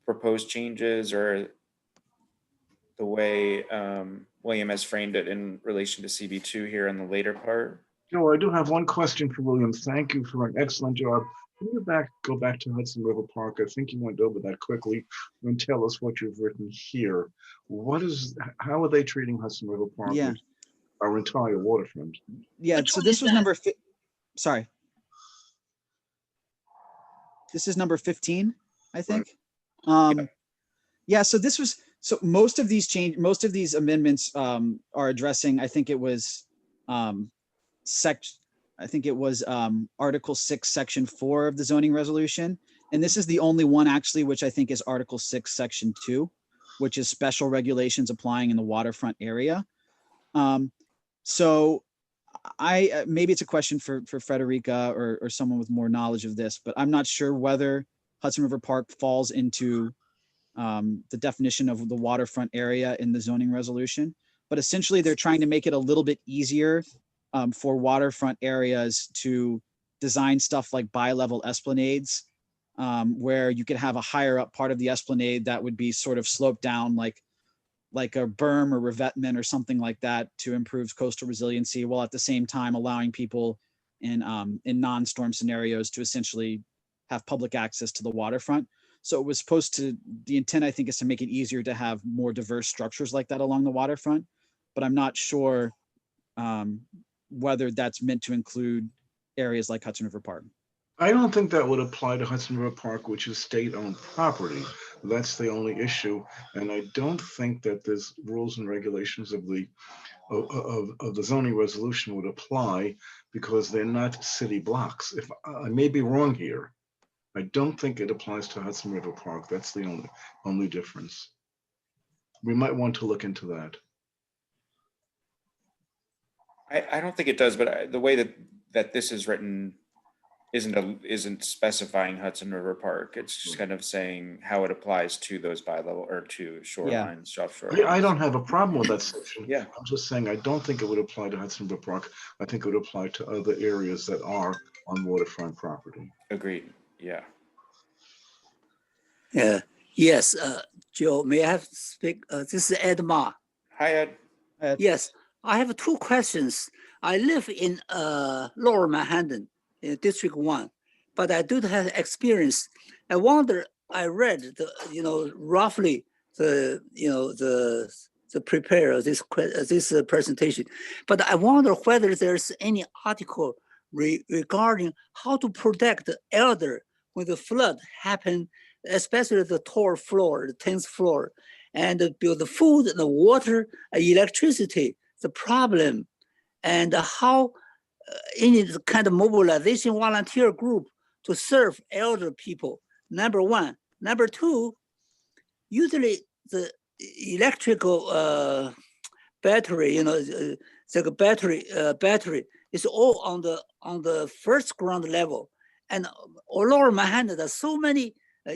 proposed changes or the way William has framed it in relation to CB2 here in the later part? Joe, I do have one question for William. Thank you for an excellent job. Can you go back to Hudson River Park? I think you went over that quickly, and tell us what you've written here. How are they treating Hudson River Park? Yeah. Which our entire waterfront? Yeah, Which so one this is was that? sorry. This is number 15, I think. Yeah, so this was, so most of these amendments are addressing, I think it was Article 6, Section 4 of the zoning resolution. And this is the only one actually, which I think is Article 6, Section 2, which is special regulations applying in the waterfront area. So maybe it's a question for Frederica or someone with more knowledge of this, but I'm not sure whether Hudson River Park falls into the definition of the waterfront area in the zoning resolution. But essentially they're trying to make it a little bit easier for waterfront areas to design stuff like bi-level esplanades, where you could have a higher up part of the esplanade that would be sort of sloped down like a berm or revetment or something like that to improve coastal resiliency, while at the same time allowing people in non-storm scenarios to essentially have public access to the waterfront. So it was the intent, I think, is to make it easier to have more diverse structures like that along the waterfront, but I'm not sure whether that's meant to include areas like Hudson River Park. I don't think that would apply to Hudson River Park, which is state-owned property. That's the only issue. And I don't think that there's rules and regulations of the zoning resolution would apply because they're not city blocks. If I may be wrong here, I don't think it applies to Hudson River Park. That's the only difference. We might want to look into that. I don't think it does, but the way that this is written isn't specifying Hudson River Park. It's just kind of saying how it applies to those bi-level or to shorelines, soft shorelines. Yeah, I don't have a problem with that section. Yeah. I'm just saying I don't think it would apply to Hudson River Park. I think it would apply to other areas that are on waterfront property. Agreed. Yeah. Yes, Joe, may I have to speak? This is Ed Ma. Hi, Ed. Yes, I have two questions. I live in Lower Manhattan, in District 1, but I do have experience. I wonder, I read roughly the prepare this presentation, but I wonder whether there's any article regarding how to protect the elder when the flood happened, especially the tall floor, the 10th floor, and the food, the water, electricity, the problem, and how any kind of mobilization volunteer group to serve elder people, number one. Number two, usually the electrical battery, the battery is all on the first ground level. And all over Manhattan, there's so many I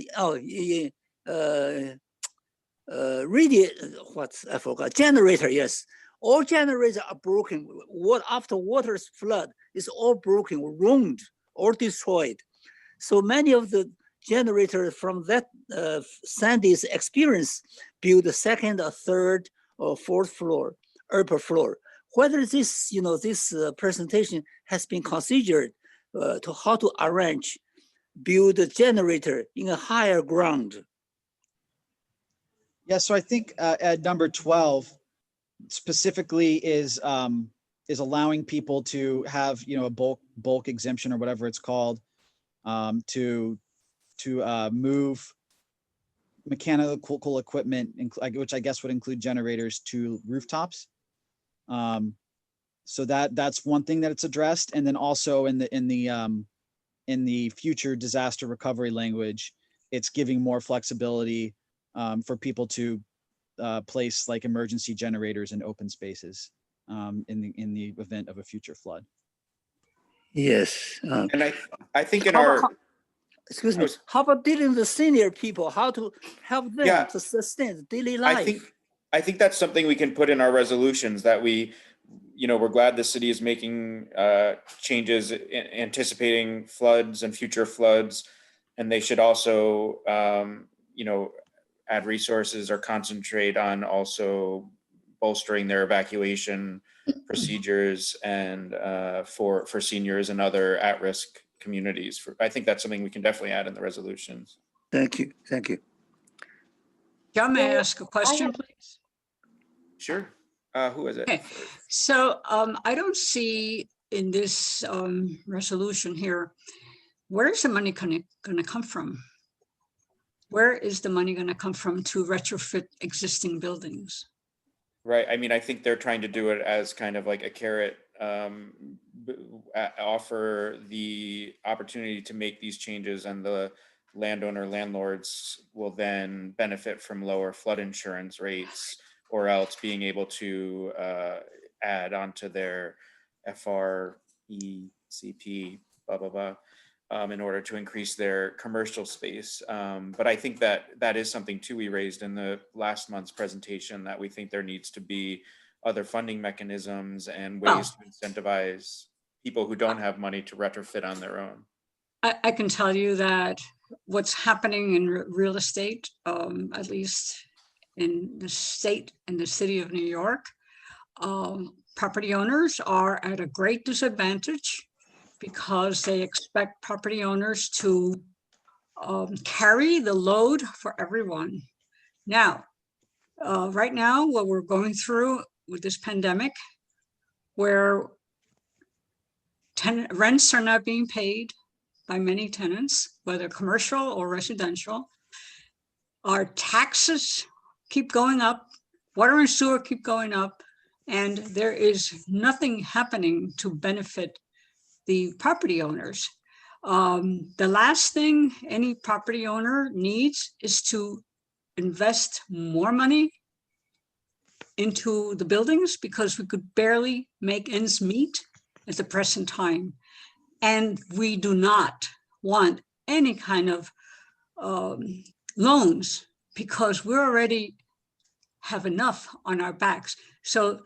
forgot, generator, yes. All generators are broken. After water's flood, it's all broken, ruined, or destroyed. So many of the generators from that Sandy's experience build the second or third or fourth floor, upper floor. Whether this, this presentation has been considered to how to build a generator in a higher ground. Yeah, so I think at number 12 specifically is allowing people to have a bulk exemption or whatever it's called, to move mechanical equipment, which I guess would include generators, to rooftops. So that's one thing that it's addressed, and then also in the in the future disaster recovery language, it's giving more flexibility for people to place like emergency generators in open spaces in the event of a future flood. Yes. And I think in how our, about- excuse me, how about dealing with the senior people? How to help them Yeah. to sustain daily life? I think that's something we can put in our resolutions, that we, we're glad the city is making changes, anticipating floods and future floods. And they should also, add resources or concentrate on also bolstering their evacuation procedures and for seniors and other at-risk communities. I think that's something we can definitely add in the resolutions. Thank you. Thank you. John, may I ask a question, please? Sure. Who is it? Okay. So I don't see in this resolution here, where's the money going to come from? Where is the money going to come from to retrofit existing buildings? Right. I mean, I think they're trying to do it as kind of like a carrot, offer the opportunity to make these changes, and the landlords will then benefit from lower flood insurance rates, or else being able to add onto their FRECP, blah, blah, blah, in order to increase their commercial space. But I think that is something too we raised in the last month's presentation, that we think there needs to be other funding mechanisms and ways to incentivize people who don't have money to retrofit on their own. I can tell you that what's happening in real estate, at least in the state and the city of New York, property owners are at a great disadvantage because they expect property owners to carry the load for everyone. Now, right now, what we're going through with this pandemic, where rents are not being paid by many tenants, whether commercial or residential, our taxes keep going up, water and sewer keep going up, and there is nothing happening to benefit the property owners. The last thing any property owner needs is to invest more money into the buildings, because we could barely make ends meet at the present time. And we do not want any kind of loans, because we already have enough on our backs. So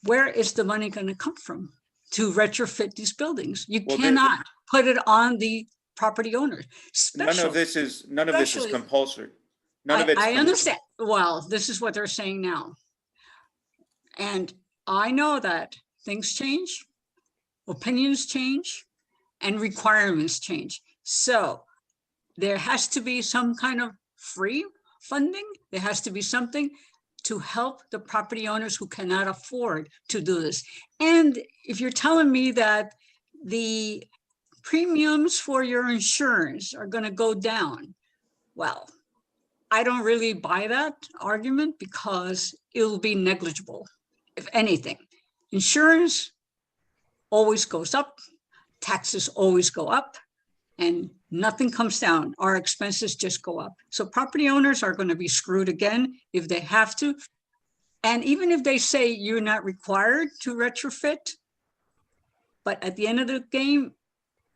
where is the money going to come from to retrofit these buildings? You cannot put it on the property owners. None of this is compulsory. None of it's I understand. Well, this is what they're saying now. And I know that things change, opinions change, and requirements change. So there has to be some kind of free funding. There has to be something to help the property owners who cannot afford to do this. And if you're telling me that the premiums for your insurance are going to go down, well, I don't really buy that argument, because it will be negligible. If anything, insurance always goes up, taxes always go up, and nothing comes down. Our expenses just go up. So property owners are going to be screwed again if they have to. And even if they say you're not required to retrofit, but at the end of the game,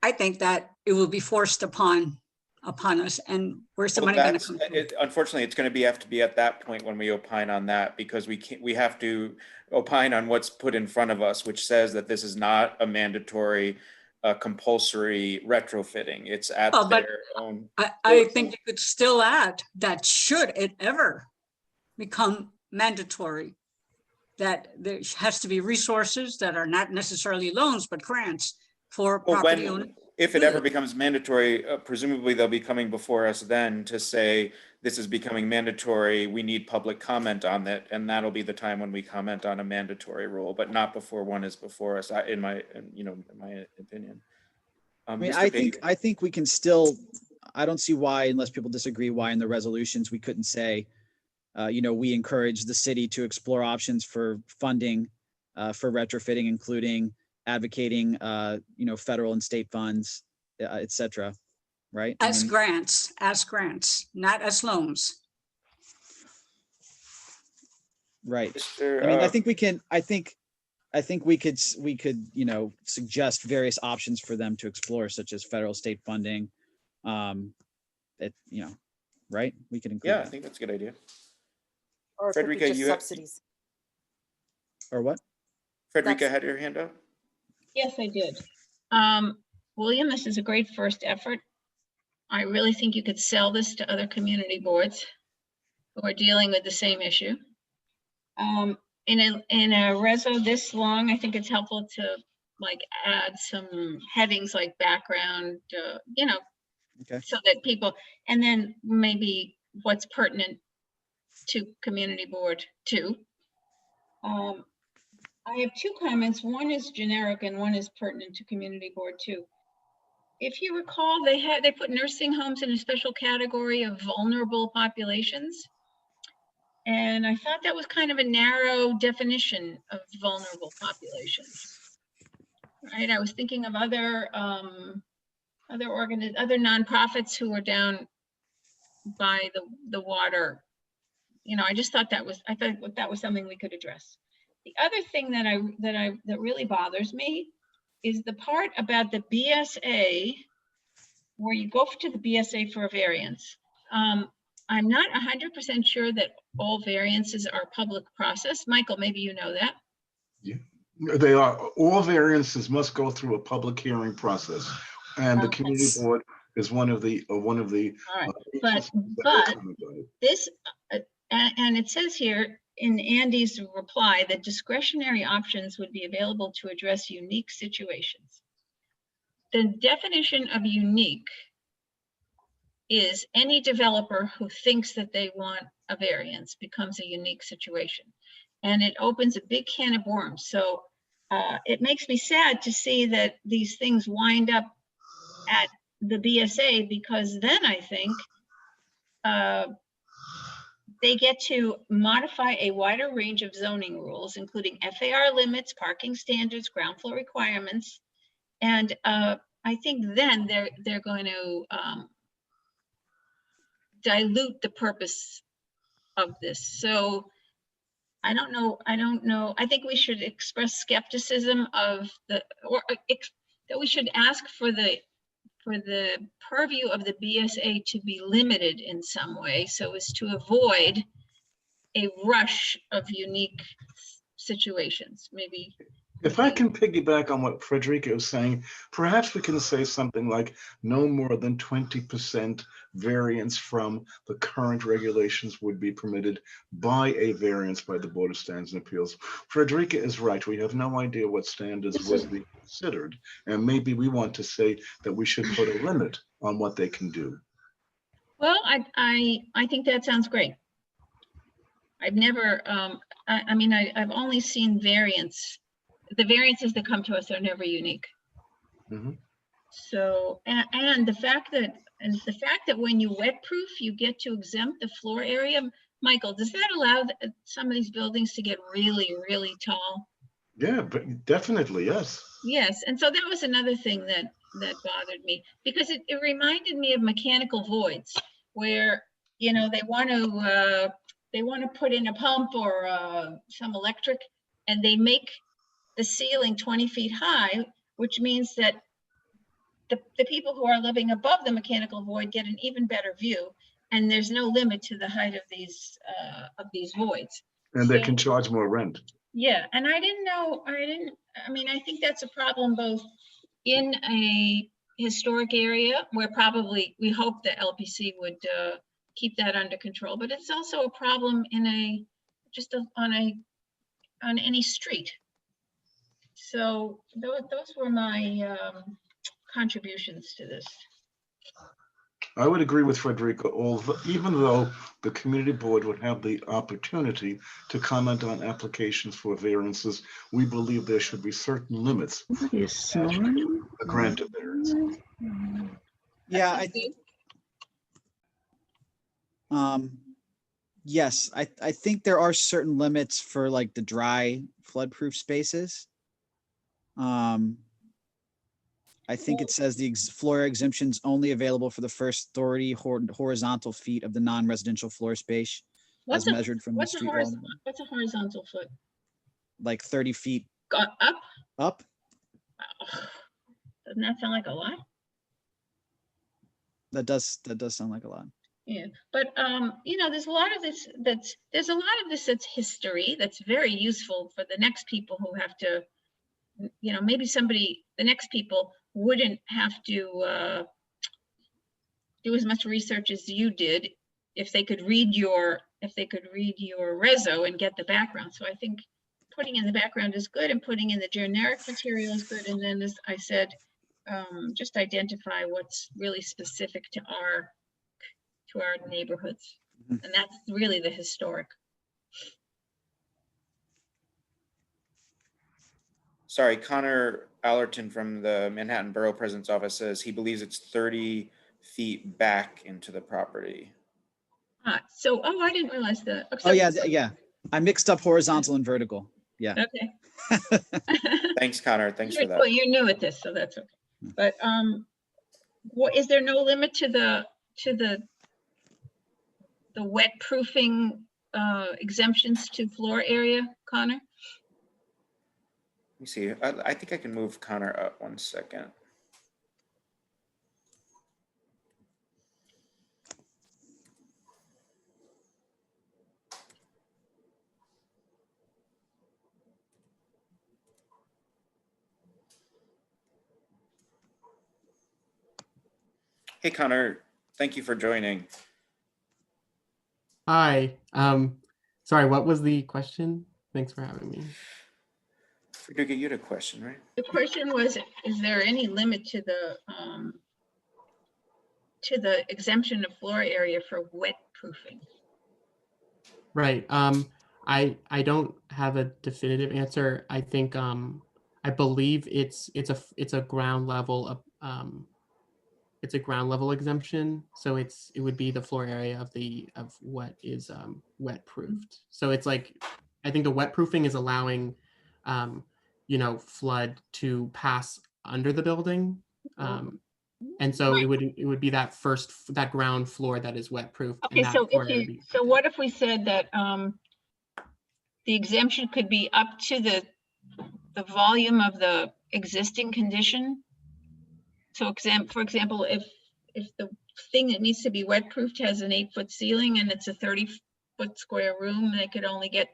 I think that it will be forced upon us. And where's the money going to come from? Unfortunately, it's going to have to be at that point when we opine on that, because we have to opine on what's put in front of us, which says that this is not a mandatory compulsory retrofitting. It's at their own. I think you could still add that, should it ever become mandatory, that there has to be resources that are not necessarily loans, but grants for property owners. If it ever becomes mandatory, presumably they'll be coming before us then to say, this is becoming mandatory, we need public comment on that, and that'll be the time when we comment on a mandatory rule, but not before one is before us, in my opinion. I mean, I think we can still, I don't see why, unless people disagree, why in the resolutions we couldn't say, we encourage the city to explore options for funding for retrofitting, including advocating, federal and state funds etc. Right? As grants, not as loans. Right. Mr. I mean, I think we can. I think we could suggest various options for them to explore, such as federal, state funding. Right? We could include. Yeah, I that. think that's a good idea. Or it could be Frederica, just subsidies. Or what? Frederica That's- had your hand up. Yes, I did. William, this is a great first effort. I really think you could sell this to other community boards who are dealing with the same issue. In a reso this long, I think it's helpful to like add some headings like background, Okay. so that people, and then maybe what's pertinent to community board too. I have two comments. One is generic and one is pertinent to community board too. If you recall, they put nursing homes in a special category of vulnerable populations. And I thought that was kind of a narrow definition of vulnerable populations. Right? I was thinking of other nonprofits who were down by the water. I just thought that was something we could address. The other thing that really bothers me is the part about the BSA, where you go to the BSA for a variance. I'm not 100% sure that all variances are public process. Michael, maybe you know that. Yeah, they are. All variances must go through a public hearing process, and the community board is one of the. All right, but this, and it says here in Andy's reply that discretionary options would be available to address unique situations. The definition of unique is any developer who thinks that they want a variance becomes a unique situation. And it opens a big can of worms. So it makes me sad to see that these things wind up at the BSA, because then I think they get to modify a wider range of zoning rules, including FAR limits, parking standards, ground floor requirements. And I think then they're going to dilute the purpose of this. So I don't know. I think we should express skepticism of that we should ask for the purview of the BSA to be limited in some way, so as to avoid a rush of unique situations. Maybe. If I can piggyback on what Frederica was saying, perhaps we can say something like no more than 20% variance from the current regulations would be permitted by a variance by the Board of Standards and Appeals. Frederica is right. We have no idea what standards would be considered. And maybe we want to say that we should put a limit on what they can do. Well, I think that sounds great. I've never, I've only seen variance. The variances that come to us are never unique. Mm-hmm. So, and the fact that when you wet proof, you get to exempt the floor area. Michael, does that allow some of these buildings to get really, really tall? Yeah, but definitely, yes. Yes, and so that was another thing that bothered me, because it reminded me of mechanical voids, where they want to put in a pump or some electric, and they make the ceiling 20 feet high, which means that the people who are living above the mechanical void get an even better view, and there's no limit to the height of these voids. And they can charge more rent. Yeah, and I think that's a problem both in a historic area where probably we hope the LPC would keep that under control, but it's also a problem in on any street. So those were my contributions to this. I would agree with Frederica, even though the community board would have the opportunity to comment on applications for variances, we believe there should be certain limits. The grant of variance. Yeah, I think. Yes, I think there are certain limits for like the dry flood-proof spaces. I think it says the floor exemptions only available for the first 30 horizontal feet of the non-residential floor space as measured from the street wall. What's a horizontal foot? Like 30 feet Up? up. Doesn't that sound like a lot? That does sound like a lot. Yeah, but you know, there's a lot of this that's history that's very useful for the next people who have to, you know, maybe the next people wouldn't have to do as much research as you did if they could read your reso and get the background. So I think putting in the background is good, and putting in the generic material is good. And then, as I said, just identify what's really specific to our neighborhoods. And that's really the historic. Sorry, Connor Allerton from the Manhattan Borough President's Office says he believes it's 30 feet back into the property. So, I didn't realize that. Oh, yeah. I mixed up horizontal and vertical. Yeah. Okay. Thanks, Connor. Thanks for that. Well, you're new at this, so that's okay. But what is there no limit to the wet proofing exemptions to floor area, Connor? Let me see. I think I can move Connor up 1 second. Hey, Connor. Thank you for joining. Hi. Sorry, what was the question? Thanks for having me. Frederica, you had a question, right? The question was, is there any limit to the exemption of floor area for wet proofing? Right. I don't have a definitive answer. I think I believe it's a ground level it's a ground level exemption. So it would be the floor area of what is wet proofed. So it's like, I think the wet proofing is allowing flood to pass under the building. And so it would be that ground floor that is wet proofed. Okay, so what if we said that the exemption could be up to the volume of the existing condition? So for example, if the thing that needs to be wet proofed has an 8-foot ceiling and it's a 30-foot square room, they could only get,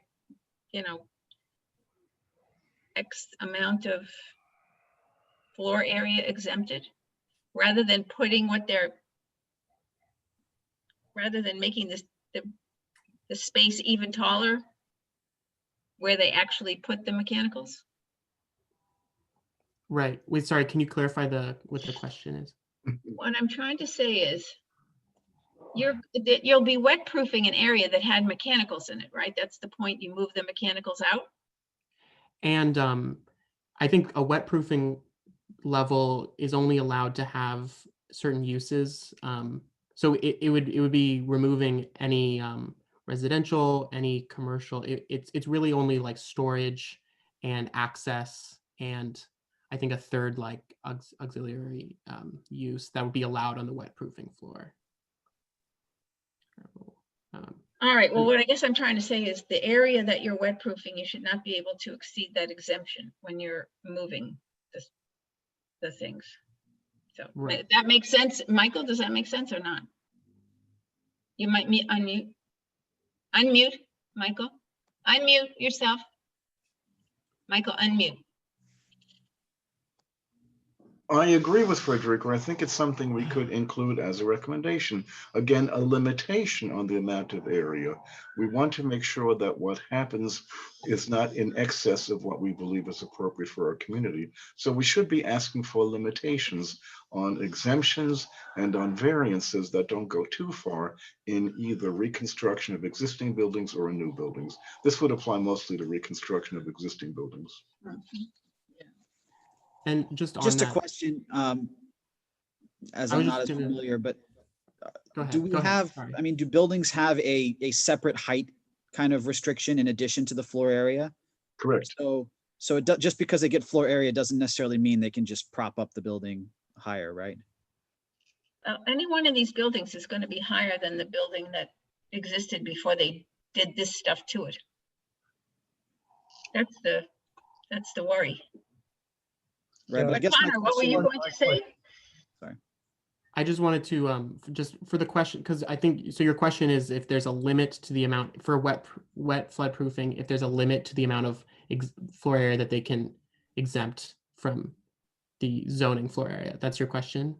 X amount of floor area exempted, rather than making the space even taller where they actually put the mechanicals. Right. Wait, sorry, can you clarify what the question is? What I'm trying to say is you'll be wet proofing an area that had mechanicals in it, right? That's the point. You move the mechanicals out. And I think a wet proofing level is only allowed to have certain uses. So it would be removing any residential, any commercial. It's really only like storage and access, and I think a third like auxiliary use that would be allowed on the wet proofing floor. All right, well, what I guess I'm trying to say is the area that you're wet proofing, you should not be able to exceed that exemption when you're moving the things. So right. That makes sense. Michael, does that make sense or not? You might unmute. Unmute, Michael. Unmute yourself. Michael, unmute. I agree with Frederica. I think it's something we could include as a recommendation. Again, a limitation on the amount of area. We want to make sure that what happens is not in excess of what we believe is appropriate for our community. So we should be asking for limitations on exemptions and on variances that don't go too far in either reconstruction of existing buildings or in new buildings. This would apply mostly to reconstruction of existing buildings. Mm-hmm. And just a question, as I'm not as familiar, but do we have, I mean, do buildings have a separate height kind of restriction in addition to the floor area? Correct. So So just because they get floor area doesn't necessarily mean they can just prop up the building higher, right? Any one of these buildings is going to be higher than the building that existed before they did this stuff to it. That's the worry. Right, but I But guess my Connor, what were you question- going to say? Sorry. I just wanted to just for the question, because I think so. Your question is if there's a limit to the amount for wet flood proofing, if there's a limit to the amount of floor area that they can exempt from the zoning floor area. That's your question.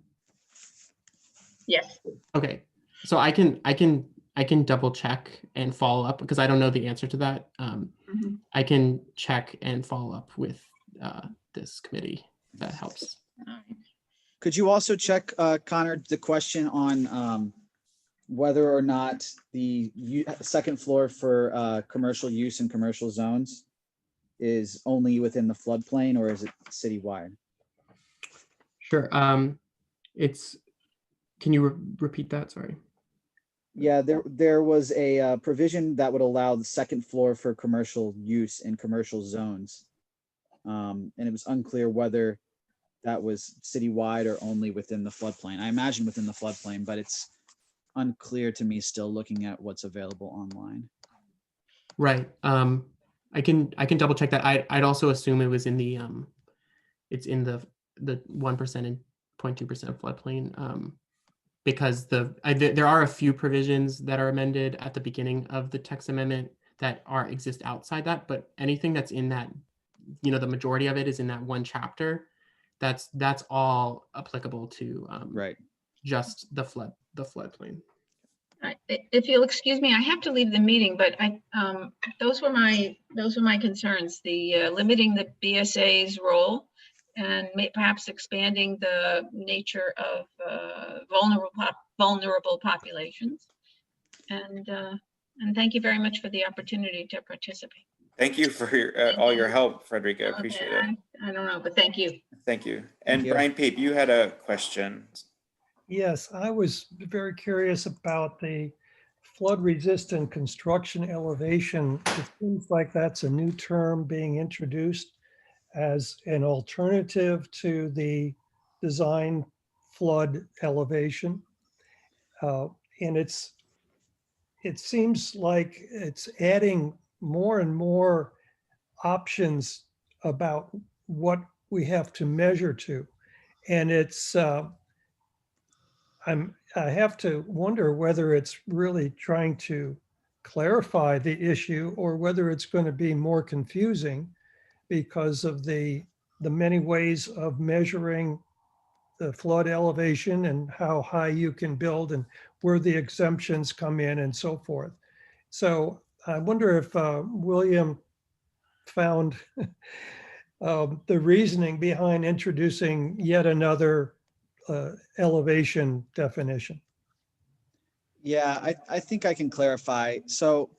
Yes. Okay, so I can double check and follow up because I don't know the answer to that. I can check and follow up with this committee. If that helps. All right. Could you also check, Connor, the question on whether or not the second floor for commercial use in commercial zones is only within the floodplain or is it citywide? Sure. Can you repeat that? Sorry. Yeah, there was a provision that would allow the second floor for commercial use in commercial zones. And it was unclear whether that was citywide or only within the floodplain. I imagine within the floodplain, but it's unclear to me still looking at what's available online. Right. I can double check that. I'd also assume it was in the it's in the 1% and 0.2% floodplain because there are a few provisions that are amended at the beginning of the text amendment that exist outside that, but anything that's in that, the majority of it is in that one chapter. That's all applicable to right. Just the floodplain. If you'll excuse me, I have to leave the meeting, but those were my concerns. The limiting the BSA's role and perhaps expanding the nature of vulnerable populations. And thank you very much for the opportunity to participate. Thank you for all your help, Frederica. I appreciate it. I don't know, but thank you. Thank you. And Brian Pape, you had a question. Yes, I was very curious about the flood resistant construction elevation. It seems like that's a new term being introduced as an alternative to the design flood elevation. And it seems like it's adding more and more options about what we have to measure to. And it's, I have to wonder whether it's really trying to clarify the issue or whether it's going to be more confusing because of the many ways of measuring the flood elevation and how high you can build and where the exemptions come in and so forth. So I wonder if William found the reasoning behind introducing yet another elevation definition. Yeah, I think I can clarify. So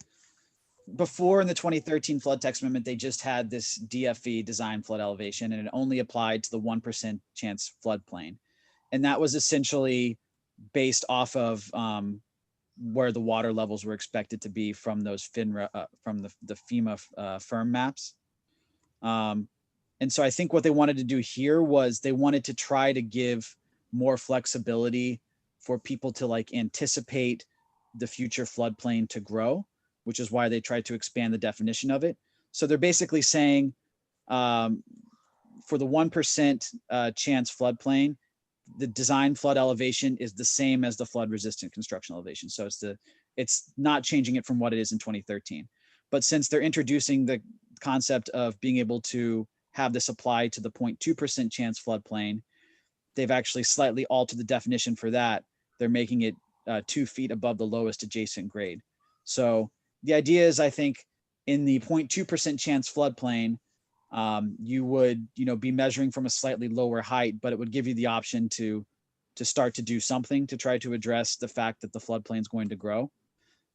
before in the 2013 flood text amendment, they just had this DFE design flood elevation and it only applied to the 1% chance floodplain. And that was essentially based off of where the water levels were expected to be from those FINRA, from the FEMA firm maps. And so I think what they wanted to do here was they wanted to try to give more flexibility for people to like anticipate the future floodplain to grow, which is why they tried to expand the definition of it. So they're basically saying for the 1% chance floodplain, the design flood elevation is the same as the flood resistant construction elevation. So it's not changing it from what it is in 2013. But since they're introducing the concept of being able to have this apply to the 0.2% chance floodplain, they've actually slightly altered the definition for that. They're making it 2 feet above the lowest adjacent grade. So the idea is, I think, in the 0.2% chance floodplain, you would, be measuring from a slightly lower height, but it would give you the option to start to do something to try to address the fact that the floodplain is going to grow.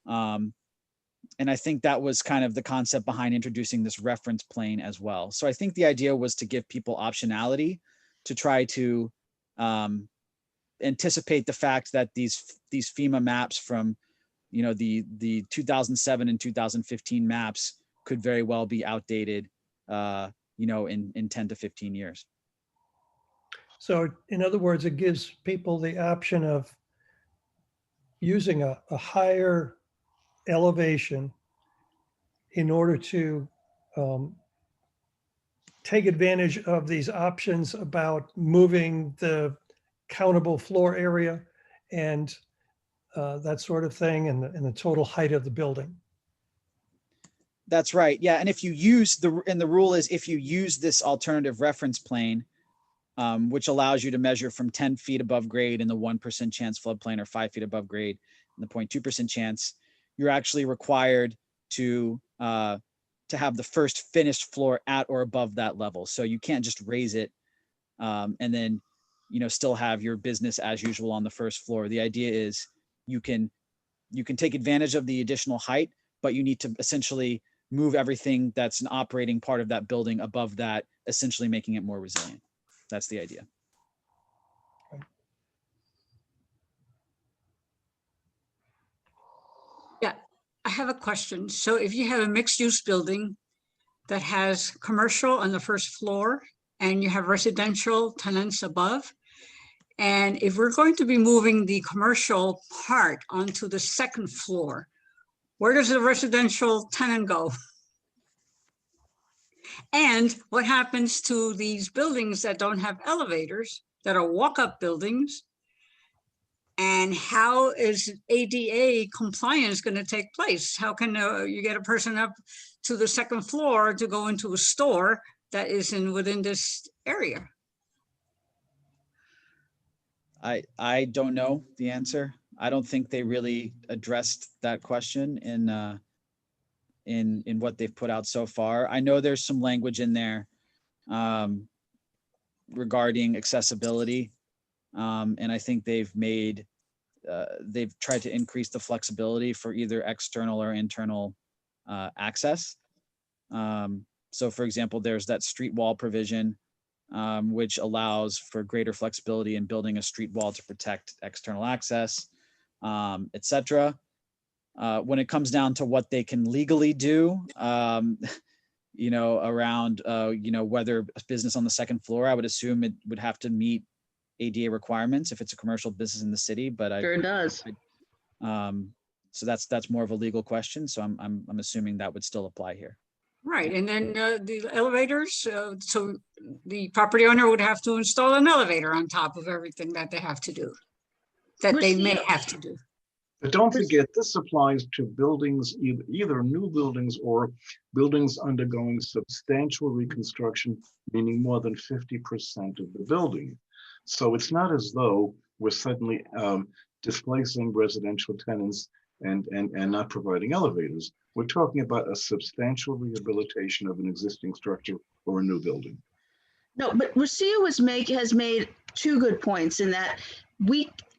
And I think that was kind of the concept behind introducing this reference plane as well. So I think the idea was to give people optionality to try to anticipate the fact that these FEMA maps from, the 2007 and 2015 maps could very well be outdated, in 10 to 15 years. So in other words, it gives people the option of using a higher elevation in order to take advantage of these options about moving the countable floor area and that sort of thing, and the total height of the building. That's right. Yeah. And if you use the rule is if you use this alternative reference plane, which allows you to measure from 10 feet above grade in the 1% chance floodplain or 5 feet above grade in the 0.2% chance, you're actually required to have the first finished floor at or above that level. So you can't just raise it and then, still have your business as usual on the first floor. The idea is you can take advantage of the additional height, but you need to essentially move everything that's an operating part of that building above that, essentially making it more resilient. That's the idea. Yeah, I have a question. So if you have a mixed use building that has commercial on the first floor and you have residential tenants above, and if we're going to be moving the commercial part onto the second floor, where does the residential tenant go? And what happens to these buildings that don't have elevators, that are walk-up buildings? And how is ADA compliance going to take place? How can you get a person up to the second floor to go into a store that is within this area? I don't know the answer. I don't think they really addressed that question in what they've put out so far. I know there's some language in there regarding accessibility, and I think they've tried to increase the flexibility for either external or internal access. So for example, there's that street wall provision, which allows for greater flexibility in building a street wall to protect external access, etc. When it comes down to what they can legally do, around, whether a business on the second floor, I would assume it would have to meet ADA requirements if it's a commercial business in the city, but Sure does. So that's more of a legal question. So I'm assuming that would still apply here. Right, and then the elevators, so the property owner would have to install an elevator on top of everything that they have to do, that they may have to do. But don't forget, this applies to buildings, either new buildings or buildings undergoing substantial reconstruction, meaning more than 50% of the building. So it's not as though we're suddenly displacing residential tenants and not providing elevators. We're talking about a substantial rehabilitation of an existing structure or a new building. No, but Rocio has made two good points in that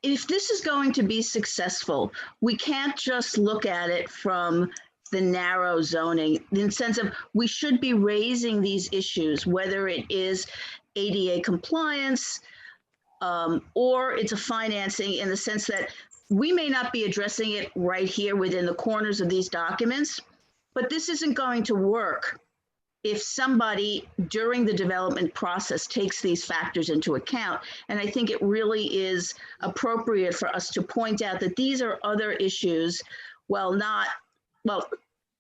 if this is going to be successful, we can't just look at it from the narrow zoning, in the sense of we should be raising these issues, whether it is ADA compliance or it's a financing, in the sense that we may not be addressing it right here within the corners of these documents, but this isn't going to work if somebody during the development process takes these factors into account. And I think it really is appropriate for us to point out that these are other issues,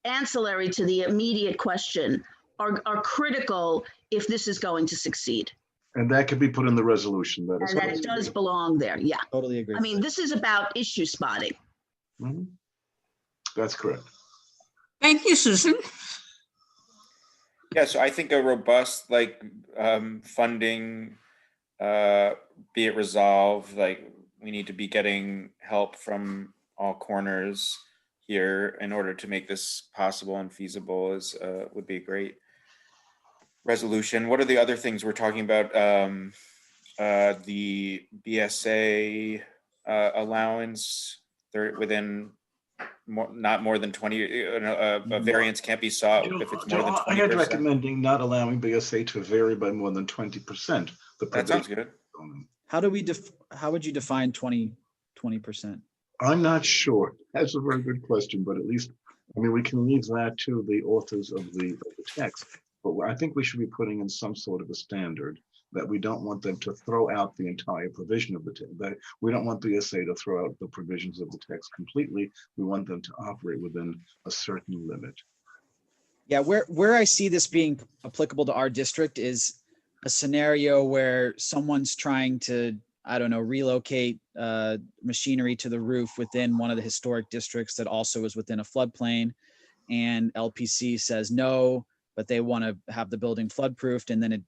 ancillary to the immediate question, are critical if this is going to succeed. And that could be put in the resolution. And that it does belong there, yeah. Totally agree. I mean, this is about issue spotting. Mm-hmm. That's correct. Thank you, Susan. Yeah, so I think a robust funding, be it resolved, we need to be getting help from all corners here in order to make this possible and feasible would be a great resolution. What are the other things we're talking about? The BSA allowance, they're within not more than 20, a variance can't be sought if it's more than 20%. I had recommending not allowing BSA to vary by more than 20%. That sounds good. How would you define 20%? I'm not sure. That's a very good question, but at least, we can leave that to the authors of the text. but I think we should be putting in some sort of a standard that we don't want them to throw out the entire provision of the text. We don't want BSA to throw out the provisions of the text completely. We want them to operate within a certain limit. Yeah, where I see this being applicable to our district is a scenario where someone's trying to, I don't know, relocate machinery to the roof within one of the historic districts that also is within a floodplain, and LPC says no, but they want to have the building flood proofed, and then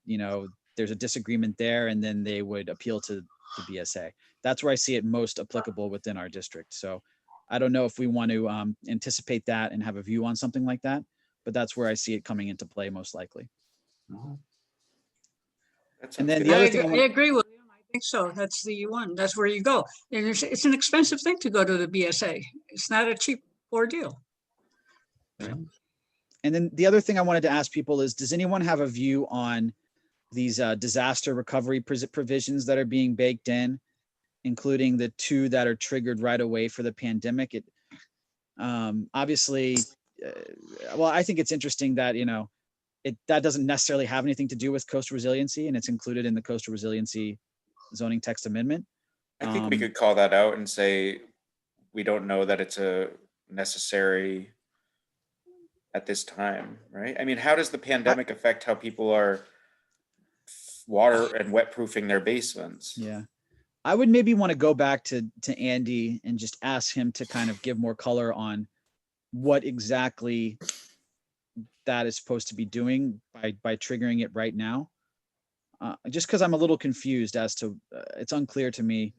there's a disagreement there, and then they would appeal to the BSA. That's where I see it most applicable within our district. So I don't know if we want to anticipate that and have a view on something like that, but that's where I see it coming into play most likely. And then the other thing I agree with you. I think so. That's the one. That's where you go. And it's an expensive thing to go to the BSA. It's not a cheap ordeal. And then the other thing I wanted to ask people is, does anyone have a view on these disaster recovery provisions that are being baked in, including the 2 that are triggered right away for the pandemic? It obviously, well, I think it's interesting that, that doesn't necessarily have anything to do with coastal resiliency, and it's included in the coastal resiliency zoning text amendment. I think we could call that out and say, we don't know that it's a necessary at this time, right? I mean, how does the pandemic affect how people are water and wet proofing their basements? Yeah, I would maybe want to go back to Andy and just ask him to kind of give more color on what exactly that is supposed to be doing by triggering it right now. Just because I'm a little confused as to, it's unclear to me,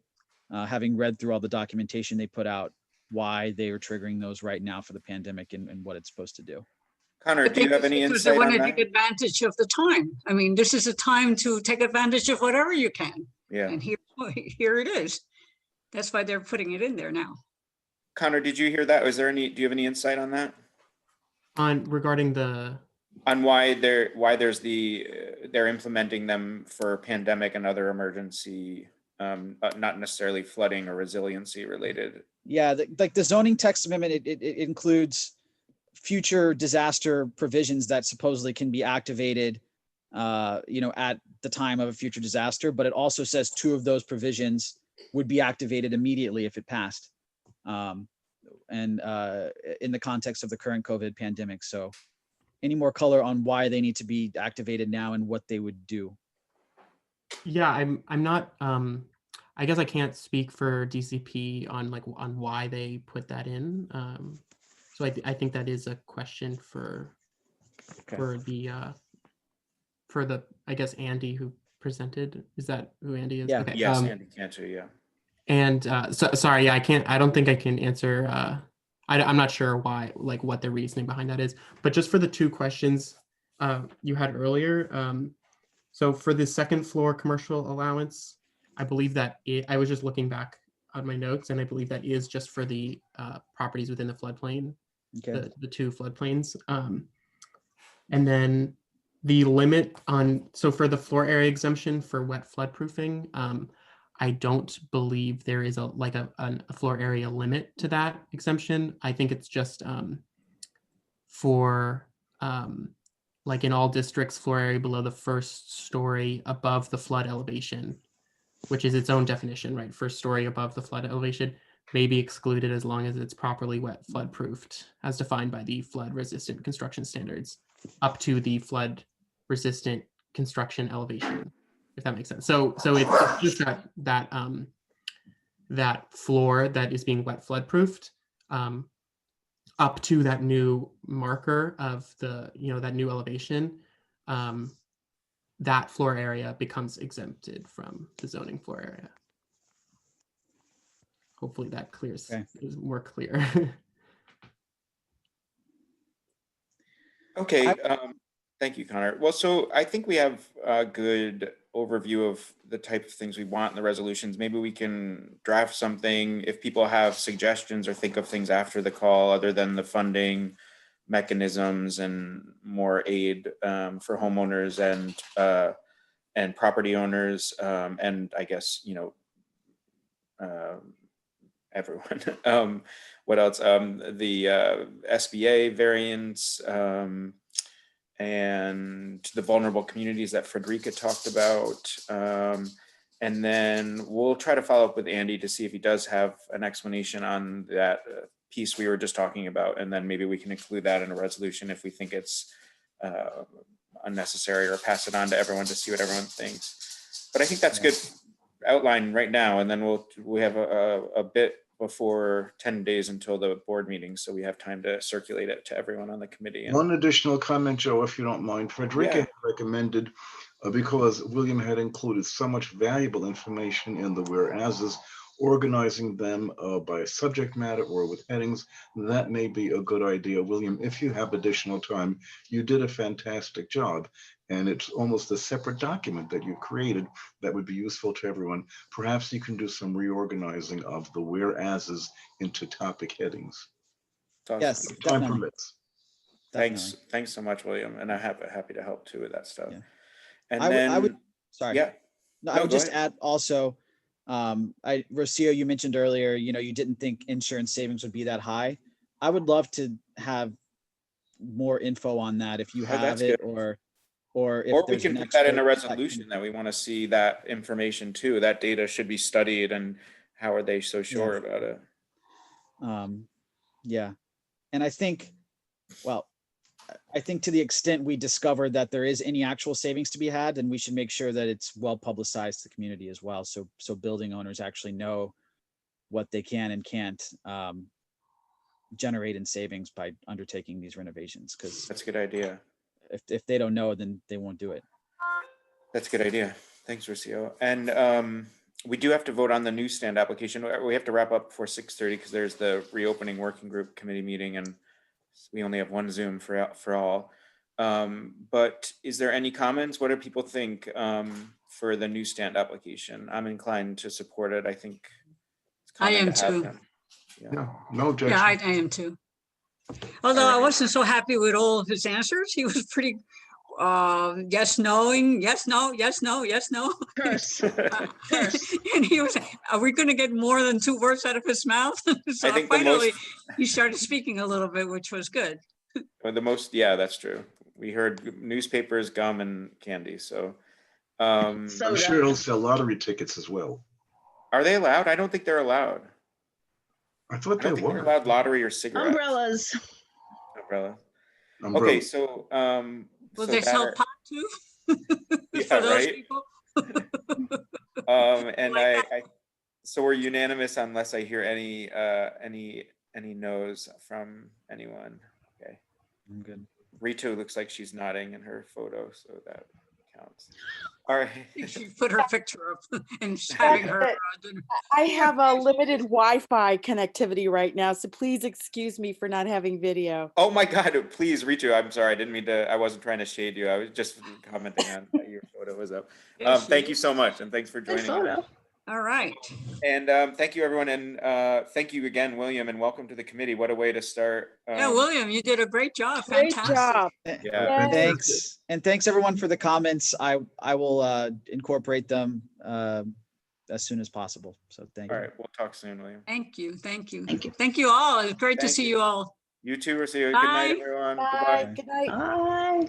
having read through all the documentation they put out, why they are triggering those right now for the pandemic and what it's supposed to do. Connor, do you have any insight on that? Because they want to take advantage of the time. I mean, this is a time to take advantage of whatever you can. Yeah. And here it is. That's why they're putting it in there now. Connor, did you hear that? Do you have any insight on that? Regarding why they're implementing them for pandemic and other emergency, not necessarily flooding or resiliency related. Yeah, like the zoning text amendment, it includes future disaster provisions that supposedly can be activated, at the time of a future disaster. But it also says 2 of those provisions would be activated immediately if it passed, and in the context of the current COVID pandemic. So, any more color on why they need to be activated now and what they would do? Yeah, I'm not. I guess I can't speak for DCP on why they put that in. So I think that is a question for the I guess Andy who presented. Is that who Andy is? Yeah. Okay. Yes, Andy Cantor, yeah. And sorry, yeah, I don't think I can answer. I'm not sure why, what the reasoning behind that is. But just for the 2 questions you had earlier. So for the second floor commercial allowance, I believe that I was just looking back on my notes, and I believe that is just for the properties within the floodplain, okay. the 2 floodplains. And then the limit so for the floor area exemption for wet floodproofing, I don't believe there is a floor area limit to that exemption. I think it's just for in all districts, floor area below the 1st story above the flood elevation, which is its own definition, right? 1st story above the flood elevation may be excluded as long as it's properly wet flood proofed, as defined by the flood resistant construction standards, up to the flood resistant construction elevation, if that makes sense. So it's just that floor that is being wet flood proofed up to that new marker of the, that new elevation, that floor area becomes exempted from the zoning floor area. Hopefully that is more clear. Okay, thank you, Connor. Well, so I think we have a good overview of the type of things we want in the resolutions. Maybe we can draft something if people have suggestions or think of things after the call, other than the funding mechanisms and more aid for homeowners and property owners, and I guess, everyone. What else? The SBA variants, and the vulnerable communities that Frederica talked about. And then we'll try to follow up with Andy to see if he does have an explanation on that piece we were just talking about. And then maybe we can include that in a resolution if we think it's unnecessary, or pass it on to everyone to see what everyone thinks. But I think that's good outline right now. And then we have a bit before 10 days until the board meeting. So we have time to circulate it to everyone on the committee. One additional comment, Joe, if you don't mind. Frederica had recommended, because William had included so much valuable information in the whereases, organizing them by subject matter or with headings, that may be a good idea. William, if you have additional time, you did a fantastic job. And it's almost a separate document that you've created that would be useful to everyone. Perhaps you can do some reorganizing of the whereases into topic headings. Awesome. Yes, If time definitely. permits. Thanks so much, William. And I'm happy to help too with that stuff. Yeah. And I would, sorry. Yeah. No, I would just add also, Rocio, you mentioned earlier, you didn't think insurance savings would be that high. I would love to have more info on that if you have it, good. or if we can put that in a resolution that we want to see that information too. That data should be studied, and how are they so sure about it? Yeah. And I think to the extent we discover that there is any actual savings to be had, then we should make sure that it's well publicized to the community as well. So building owners actually know what they can and can't generate in savings by undertaking these renovations. Because that's a good idea. If they don't know, then they won't do it. That's a good idea. Thanks, Rocio. And we do have to vote on the newsstand application. We have to wrap up before 6:30 because there's the reopening working group committee meeting, and we only have one Zoom for all. But is there any comments? What do people think for the newsstand application? I'm inclined to support it. I think it's I am too. Yeah, no objection. Yeah, I am too. Although I wasn't so happy with all of his answers. He was pretty yes, knowing, yes, no, yes, no, yes, no. Curse. And he was, are we going to get more than 2 words out of his mouth? So I think finally he started speaking a little bit, which was good. Well, that's true. We heard newspapers, gum, and candy. So I'm sure he'll sell lottery tickets as well. Are they allowed? I don't think they're allowed. I thought they were allowed lottery or cigarettes. Umbrella. Okay, so will they sell pot too? For those people? And so we're unanimous unless I hear any no's from anyone. Okay, I'm good. Rita looks like she's nodding in her photo, so that counts. All right. She put her picture up and having her. I have a limited Wi-Fi connectivity right now, so please excuse me for not having video. Oh my God! Please, Ritu. I'm sorry. I didn't mean to. I wasn't trying to shade you. I was just commenting on that your photo was up. Thank you so much, and thanks for joining. All right. And thank you, everyone, and thank you again, William, and welcome to the committee. What a way to start. Yeah, William, you did a great job. Great Fantastic. job. Yeah. Thanks. And thanks everyone for the comments. I will incorporate them as soon as possible. So thank you. All right, we'll talk soon, William. Thank you. Thank you. Thank you all. It's great to see you all. You too, Rocio. Good Bye. night, everyone. Bye. Good night. Bye.